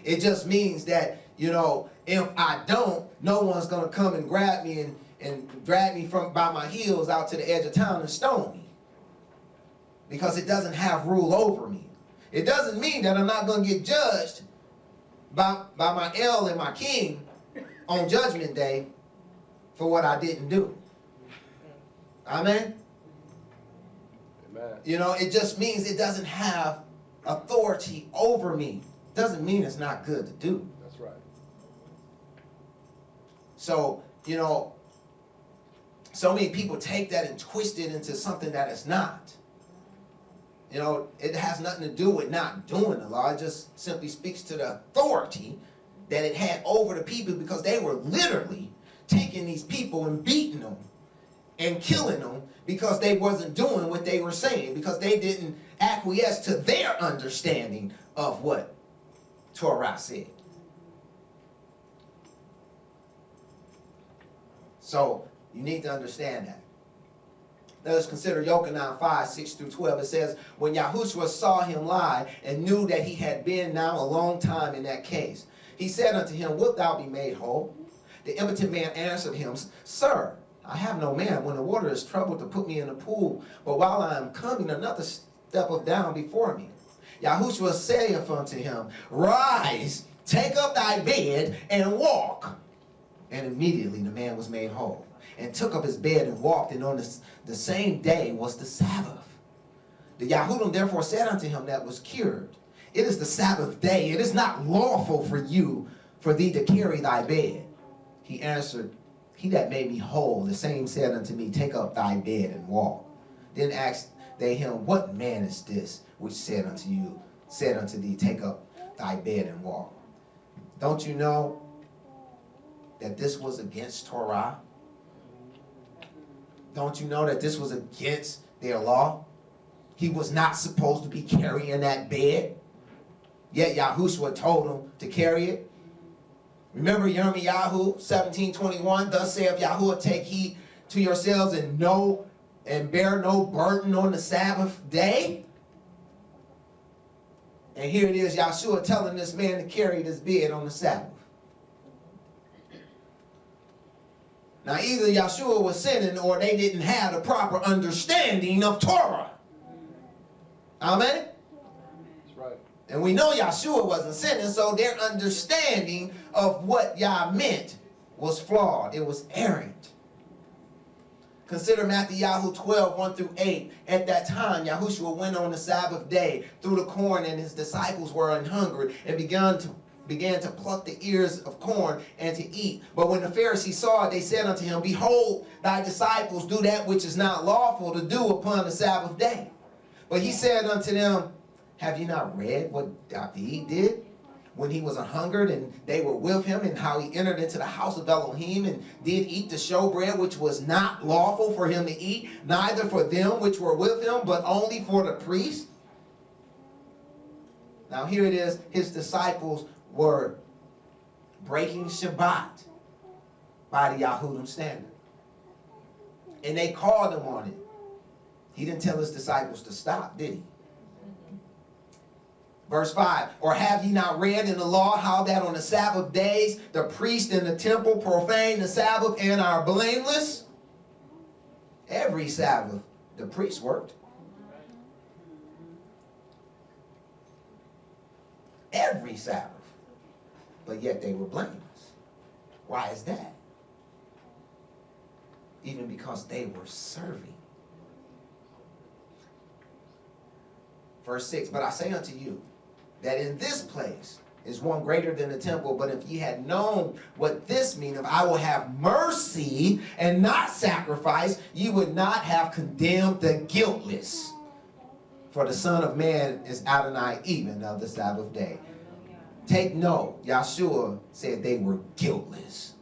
It just means that, if I don't, no one's going to come and grab me and drag me by my heels out to the edge of town and stone me. Because it doesn't have rule over me. It doesn't mean that I'm not going to get judged by my El and my King on Judgment Day for what I didn't do. Amen? Amen. It just means it doesn't have authority over me. Doesn't mean it's not good to do. That's right. So, so many people take that and twist it into something that it's not. It has nothing to do with not doing the law. It just simply speaks to the authority that it had over the people, because they were literally taking these people and beating them and killing them because they wasn't doing what they were saying, because they didn't acquiesce to their understanding of what Torah said. So you need to understand that. Let us consider Yochanan 5:6-12. It says, when Yahushua saw him lie and knew that he had been now a long time in that case, he said unto him, wilt thou be made whole? The impotent man answered him, Sir, I have no man when the water is troubled to put me in the pool, but while I am coming, another steppeth down before me. Yahushua saith unto him, Rise, take up thy bed, and walk. And immediately the man was made whole, and took up his bed and walked, and on the same day was the Sabbath. The Yahudim therefore said unto him that was cured, It is the Sabbath day, it is not lawful for thee to carry thy bed. He answered, He that made me whole, the same said unto me, Take up thy bed and walk. Then asked they him, What man is this which said unto thee, Take up thy bed and walk? Don't you know that this was against Torah? Don't you know that this was against their law? He was not supposed to be carrying that bed. Yet Yahushua told him to carry it. Remember Yirmiyahu 17:21, thus saith Yahuwah, take heed to yourselves and bear no burden on the Sabbath day. And here it is, Yahshua telling this man to carry this bed on the Sabbath. Now either Yahshua was sinning or they didn't have the proper understanding of Torah. Amen? That's right. And we know Yeshua wasn't sinning, so their understanding of what Yah meant was flawed. It was errant. Consider Matthew 12, 1 through 8. At that time, Yahushua went on the Sabbath day through the corn, and his disciples were hungered and began to pluck the ears of corn and to eat. But when the Pharisees saw it, they said unto him, Behold, thy disciples do that which is not lawful to do upon the Sabbath day. But he said unto them, Have ye not read what David did when he was hungered, and they were with him, and how he entered into the house of Elohim, and did eat the showbread, which was not lawful for him to eat, neither for them which were with him, but only for the priest? Now here it is, his disciples were breaking Shabbat by the Yahudim standard. And they called him on it. He didn't tell his disciples to stop, did he? Verse 5, Or have ye not read in the law how that on the Sabbath days the priests in the temple profane the Sabbath and are blameless? Every Sabbath the priests worked. Every Sabbath. But yet they were blameless. Why is that? Even because they were serving. Verse 6, But I say unto you, that in this place is one greater than the temple. But if ye had known what this meaneth, I will have mercy and not sacrifice, ye would not have condemned the guiltless. For the Son of Man is Adonai even of the Sabbath day. Take note, Yeshua said they were guiltless.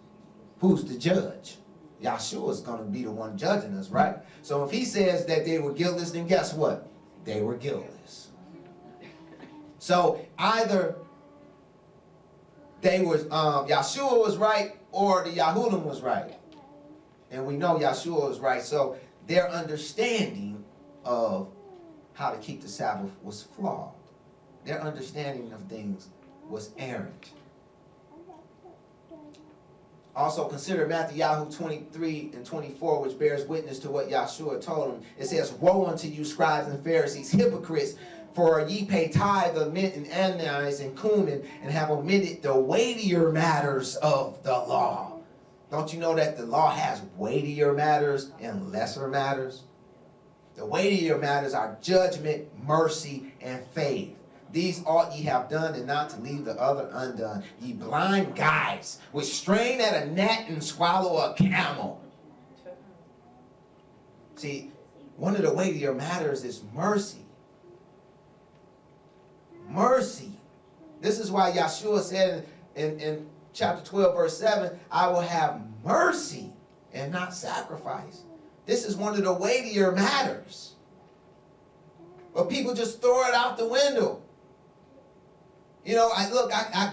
Who's the judge? Yeshua is going to be the one judging us, right? So if he says that they were guiltless, then guess what? They were guiltless. So either they was Yeshua was right or the Yahudim was right. And we know Yeshua was right. So their understanding of how to keep the Sabbath was flawed. Their understanding of things was errant. Also consider Matthew 23 and 24, which bears witness to what Yeshua told them. It says, Woe unto you, scribes and Pharisees, hypocrites, for ye pay tithe of mint and anise and cumin, and have omitted the weightier matters of the law. Don't you know that the law has weightier matters and lesser matters? The weightier matters are judgment, mercy, and faith. These ought ye have done, and not to leave the other undone. Ye blind guides, which strain at a gnat and swallow a camel. See, one of the weightier matters is mercy. Mercy. This is why Yeshua said in chapter 12, verse 7, I will have mercy and not sacrifice. This is one of the weightier matters. But people just throw it out the window. You know, I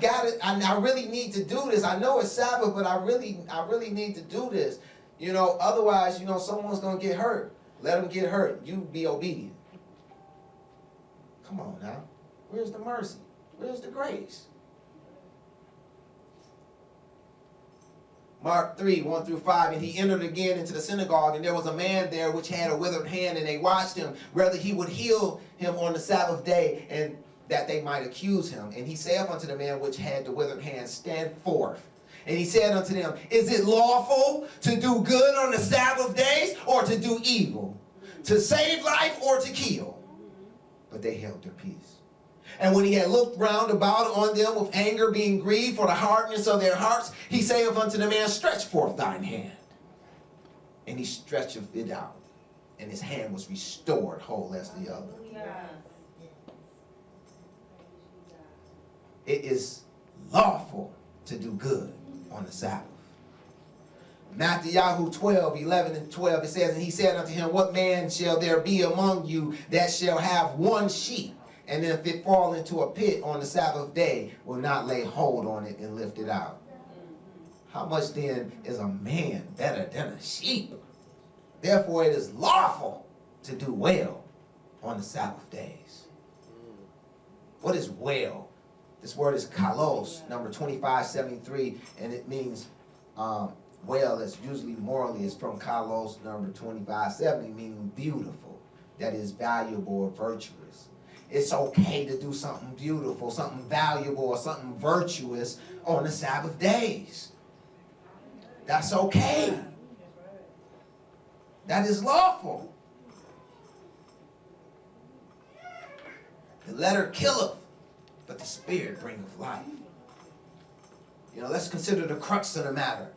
got it. I really need to do this. I know it's Sabbath, but I really need to do this. You know, otherwise, you know, someone's going to get hurt. Let them get hurt. You be obedient. Come on now. Where's the mercy? Where's the grace? Mark 3, 1 through 5, and he entered again into the synagogue, and there was a man there which had a withered hand, and they watched him, whether he would heal him on the Sabbath day, and that they might accuse him. And he saith unto the man which had the withered hand, Stand forth. And he said unto them, Is it lawful to do good on the Sabbath days, or to do evil? To save life, or to kill? But they held their peace. And when he had looked round about on them with anger, being grieved for the hardness of their hearts, he saith unto the man, Stretch forth thine hand. And he stretcheth it out, and his hand was restored whole as the other. It is lawful to do good on the Sabbath. Matthew 12, 11 and 12, it says, And he said unto him, What man shall there be among you that shall have one sheep, and if it fall into a pit on the Sabbath day, will not lay hold on it and lift it out? How much then is a man better than a sheep? Therefore it is lawful to do well on the Sabbath days. What is well? This word is kalos, number 2573, and it means well, that's usually morally, is from kalos, number 2570, meaning beautiful, that is valuable or virtuous. it's okay to do something beautiful, something valuable, or something virtuous on the Sabbath days. That's okay. That is lawful. The letter killeth, but the spirit bringeth life. You know, let's consider the crux of the matter.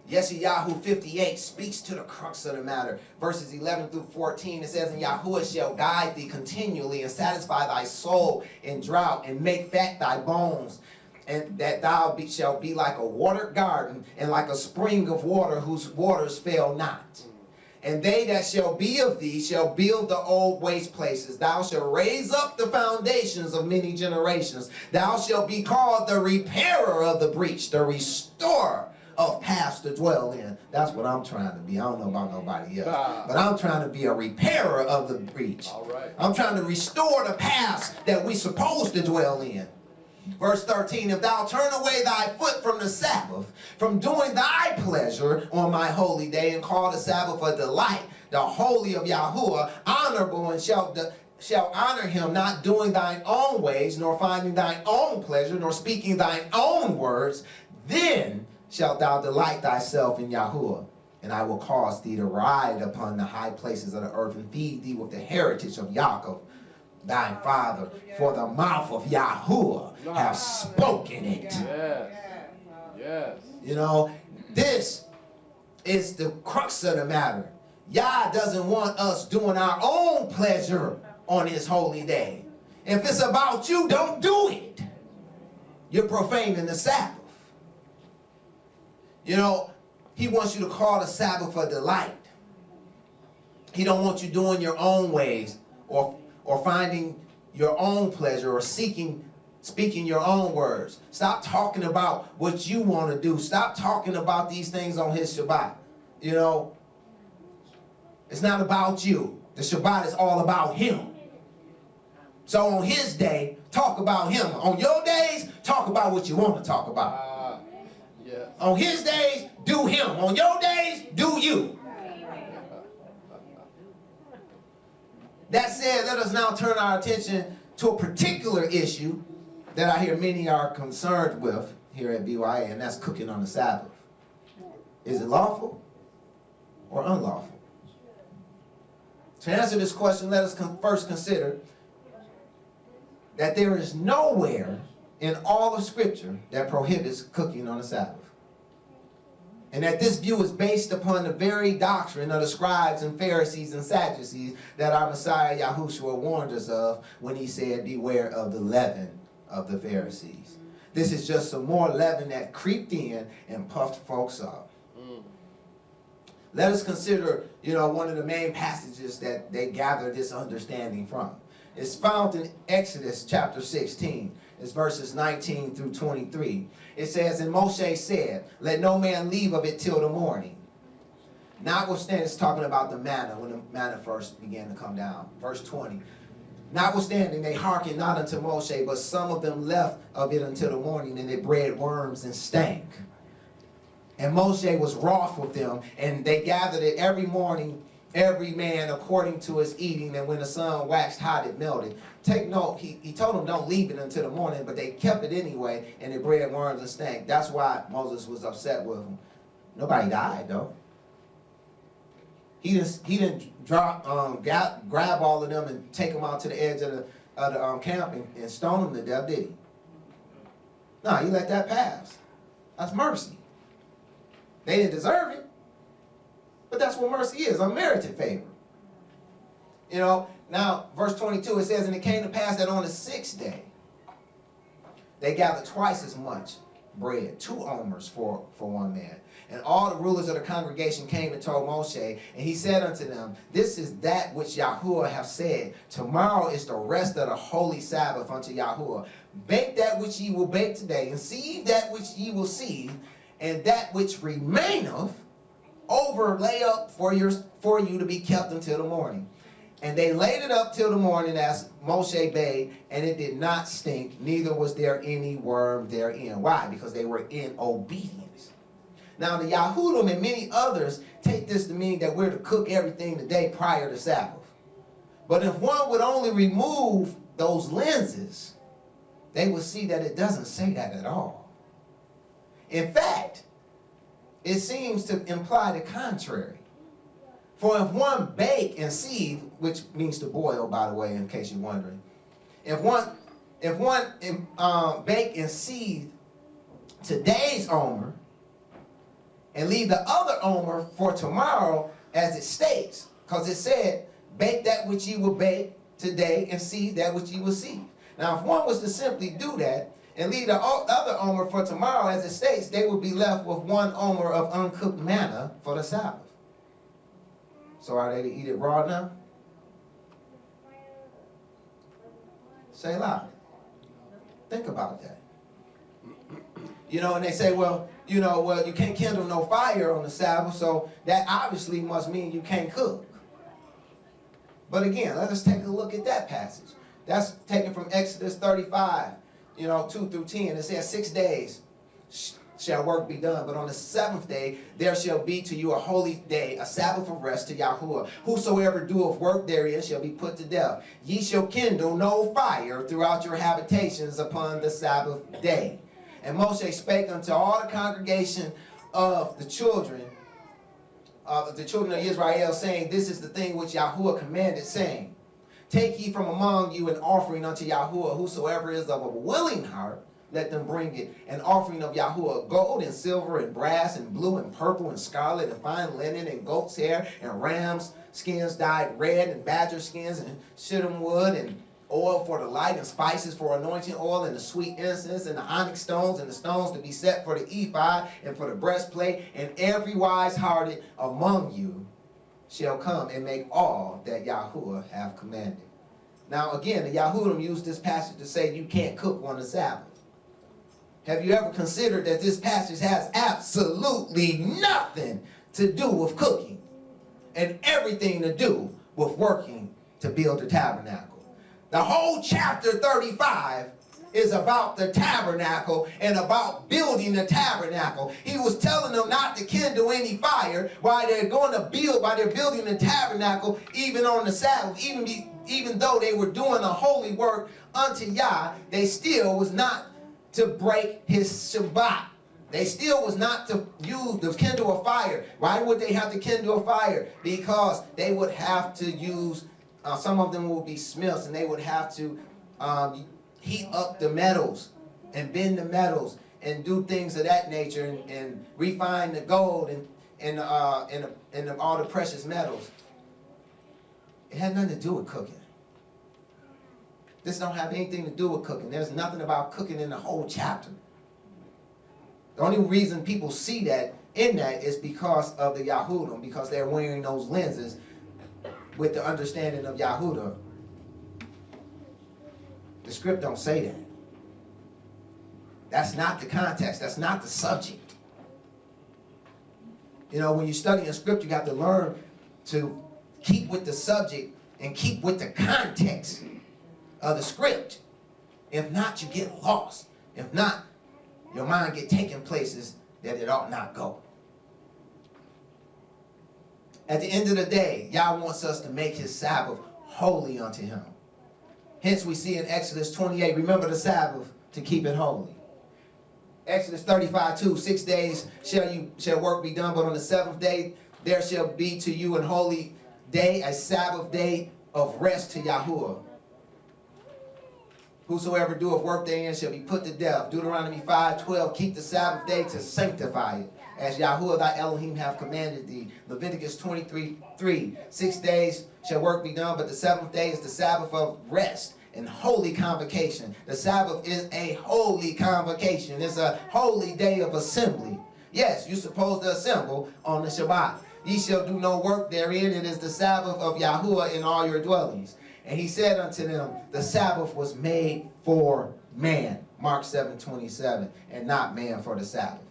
Yeshayahu 58 speaks to the crux of the matter. Verses 11 through 14, it says, and Yahuwah shall guide thee continually and satisfy thy soul in drought and make fat thy bones, and that thou shalt be like a watered garden and like a spring of water whose waters fail not. And they that shall be of thee shall build the old waste places. Thou shalt raise up the foundations of many generations. Thou shalt be called the repairer of the breach, the restorer of paths to dwell in. That's what I'm trying to be. I don't know about nobody else. But I'm trying to be a repairer of the breach. All right. I'm trying to restore the paths that we supposed to dwell in. Verse 13, if thou turn away thy foot from the Sabbath, from doing thy pleasure on my holy day, and call the Sabbath a delight, the holy of Yahuwah, honorable, and shall honor him, not doing thine own ways, nor finding thine own pleasure, nor speaking thine own words, then shalt thou delight thyself in Yahuwah. And I will cause thee to ride upon the high places of the earth, and feed thee with the heritage of Yaakov, thy father, for the mouth of Yahuwah have spoken it. Yes. Yes. You know, this is the crux of the matter. Yah doesn't want us doing our own pleasure on his holy day. If it's about you, don't do it. You're profaning the Sabbath. You know, he wants you to call the Sabbath a delight. He don't want you doing your own ways or finding your own pleasure or speaking your own words. Stop talking about what you want to do. Stop talking about these things on his Shabbat. You know, it's not about you. The Shabbat is all about him. So on his day, talk about him. On your days, talk about what you want to talk about. Yes. On his days, do him. On your days, do you. That said, let us now turn our attention to a particular issue that I hear many are concerned with here at BYA, and that's cooking on the Sabbath. Is it lawful or unlawful? To answer this question, let us first consider that there is nowhere in all of Scripture that prohibits cooking on the Sabbath. And that this view is based upon the very doctrine of the scribes and Pharisees and Sadducees that our Messiah Yahushua warned us of when he said, beware of the leaven of the Pharisees. This is just some more leaven that creeped in and puffed folks up. Let us consider, one of the main passages that they gather this understanding from. It's found in Exodus chapter 16. It's verses 19 through 23. It says, and Moshe said, let no man leave of it till the morning. Notwithstanding, it's talking about the manna, when the manna first began to come down. Verse 20. Notwithstanding, they hearkened not unto Moshe, but some of them left of it until the morning, and they bred worms and stank. And Moshe was wroth with them, and they gathered it every morning, every man according to his eating, and when the sun waxed hot, it melted. Take note, he told them don't leave it until the morning, but they kept it anyway, and it bred worms and stank. That's why Moses was upset with them. Nobody died, though. He didn't drop, grab all of them and take them out to the edge of the camp and stone them to death, did he? No, he let that pass. That's mercy. They didn't deserve it. But that's what mercy is, unmerited favor. Now, verse 22, it says, and it came to pass that on the 6th day, they gathered twice as much bread, 2 omers for one man. And all the rulers of the congregation came and told Moshe, and he said unto them, this is that which Yahuwah hath said. Tomorrow is the rest of the holy Sabbath unto Yahuwah. Bake that which ye will bake today, and sieve that which ye will sieve, and that which remaineth overlay up for you to be kept until the morning. And they laid it up till the morning as Moshe bade, and it did not stink, neither was there any worm therein. Why? Because they were in obedience. Now the Yahudim and many others take this to mean that we're to cook everything the day prior to Sabbath. But if one would only remove those lenses, they would see that it doesn't say that at all. In fact, it seems to imply the contrary. For if one bake and seethe, which means to boil, by the way, in case you're wondering, if one bake and seethe today's omer and leave the other omer for tomorrow, as it states, because it said, bake that which ye will bake today and seethe that which ye will seethe. Now, if one was to simply do that and leave the other omer for tomorrow, as it states, they would be left with one omer of uncooked manna for the Sabbath. So are they to eat it raw now? Say loud. Think about that. You know, and they say, well, you can't kindle no fire on the Sabbath, so that obviously must mean you can't cook. But again, let us take a look at that passage. That's taken from Exodus 35, 2 through 10. It says, 6 days shall work be done, but on the 7th day there shall be to you a holy day, a Sabbath of rest to Yahuwah. Whosoever doeth work therein shall be put to death. Ye shall kindle no fire throughout your habitations upon the Sabbath day. And Moshe spake unto all the congregation of the children of Israel, saying, this is the thing which Yahuwah commanded, saying, take ye from among you an offering unto Yahuwah. Whosoever is of a willing heart, let them bring it. An offering of Yahuwah, gold and silver and brass and blue and purple and scarlet and fine linen and goat's hair and rams skins dyed red and badger skins and shittim wood and oil for the light and spices for anointing oil and the sweet incense and the onyx stones and the stones to be set for the ephod and for the breastplate. And every wise-hearted among you shall come and make all that Yahuwah have commanded. Now again, the Yahudim used this passage to say you can't cook on the Sabbath. Have you ever considered that this passage has absolutely nothing to do with cooking and everything to do with working to build the tabernacle? The whole chapter 35 is about the tabernacle and about building the tabernacle. He was telling them not to kindle any fire while they're building the tabernacle, even on the Sabbath, even though they were doing a holy work unto Yah, they still was not to break his Shabbat. They still was not to kindle a fire. Why would they have to kindle a fire? Because they would have to use, some of them would be smiths, and they would have to heat up the metals and bend the metals and do things of that nature and refine the gold and all the precious metals. It had nothing to do with cooking. This don't have anything to do with cooking. There's nothing about cooking in the whole chapter. The only reason people see that in that is because of the Yahudim, because they're wearing those lenses with the understanding of Yahudah. The script don't say that. That's not the context. That's not the subject. When you study in script, you have to learn to keep with the subject and keep with the context of the script. If not, you get lost. If not, your mind get taken places that it ought not go. At the end of the day, Yah wants us to make his Sabbath holy unto him. Hence we see in Exodus 28, remember the Sabbath to keep it holy. Exodus 35:2, 6 days shall work be done, but on the 7th day there shall be to you an holy day, a Sabbath day of rest to Yahuwah. Whosoever doeth work therein shall be put to death. Deuteronomy 5:12, keep the Sabbath day to sanctify it, as Yahuwah thy Elohim have commanded thee. Leviticus 23:3, 6 days shall work be done, but the 7th day is the Sabbath of rest and holy convocation. The Sabbath is a holy convocation. It's a holy day of assembly. Yes, you're supposed to assemble on the Shabbat. Ye shall do no work therein. It is the Sabbath of Yahuwah in all your dwellings. And he said unto them, the Sabbath was made for man, Mark 7:27, and not man for the Sabbath.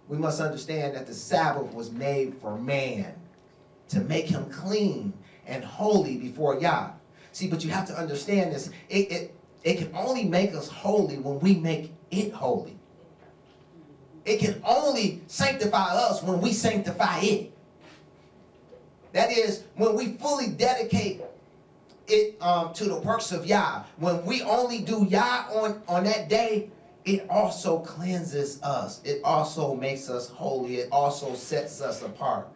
We must understand that the Sabbath was made for man, to make him clean and holy before Yah. See, but you have to understand this. It can only make us holy when we make it holy. It can only sanctify us when we sanctify it. That is, when we fully dedicate it to the works of Yah. When we only do Yah on that day, it also cleanses us. It also makes us holy. It also sets us apart.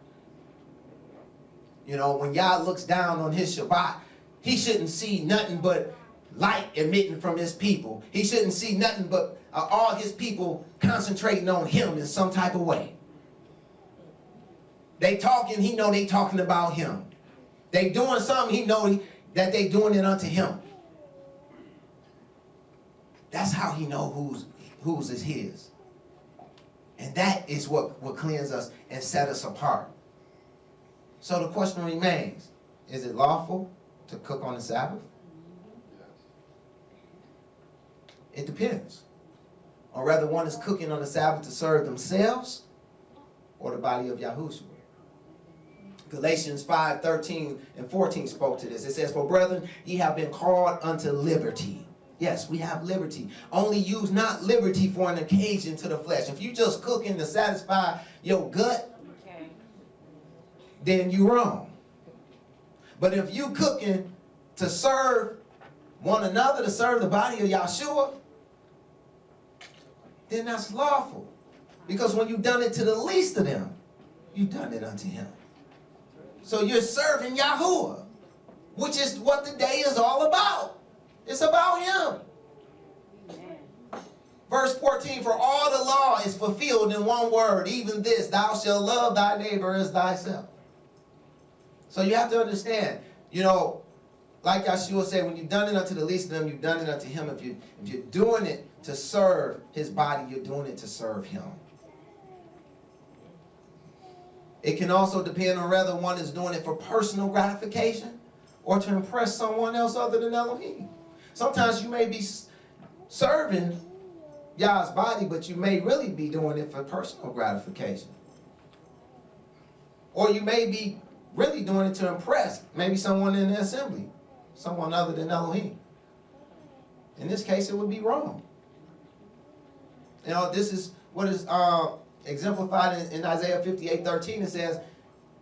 You know, when Yah looks down on his Shabbat, he shouldn't see nothing but light emitting from his people. He shouldn't see nothing but all his people concentrating on him in some type of way. They talking, he know they talking about him. They doing something, he know that they doing it unto him. That's how he know whose is his. And that is what will cleanse us and set us apart. So the question remains, is it lawful to cook on the Sabbath? It depends. Or rather, one is cooking on the Sabbath to serve themselves or the body of Yahushua. Galatians 5:13 and 14 spoke to this. It says, "For brethren, ye have been called unto liberty." Yes, we have liberty. Only use not liberty for an occasion to the flesh. If you just cooking to satisfy your gut, then you're wrong. But if you cooking to serve one another, to serve the body of Yahshua, then that's lawful. Because when you've done it to the least of them, you've done it unto him. So you're serving Yahuwah, which is what the day is all about. It's about him. Verse 14, "For all the law is fulfilled in one word, even this, thou shalt love thy neighbor as thyself." So you have to understand, you know, like Yeshua said, when you've done it unto the least of them, you've done it unto him. If you're doing it to serve his body, you're doing it to serve him. It can also depend on whether one is doing it for personal gratification or to impress someone else other than Elohim. Sometimes you may be serving Yah's body, but you may really be doing it for personal gratification. Or you may be really doing it to impress maybe someone in the assembly, someone other than Elohim. In this case, it would be wrong. You know, this is what is exemplified in Isaiah 58:13. It says,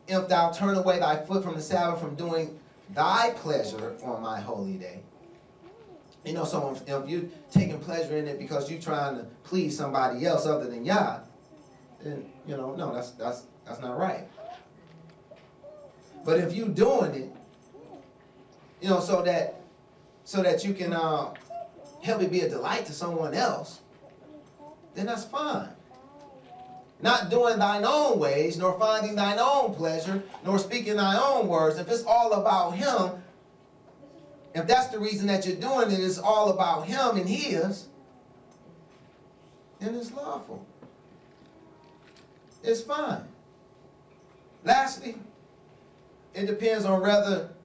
"If thou turn away thy foot from the Sabbath, from doing thy pleasure on my holy day." You know, so if you're taking pleasure in it because you're trying to please somebody else other than Yah, then, you know, no, that's not right. But if you're doing it, you know, so that you can help it be a delight to someone else, then that's fine. Not doing thine own ways, nor finding thine own pleasure, nor speaking thy own words. If it's all about him, if that's the reason that you're doing it, it's all about him and his, then it's lawful. It's fine. Lastly, it depends on whether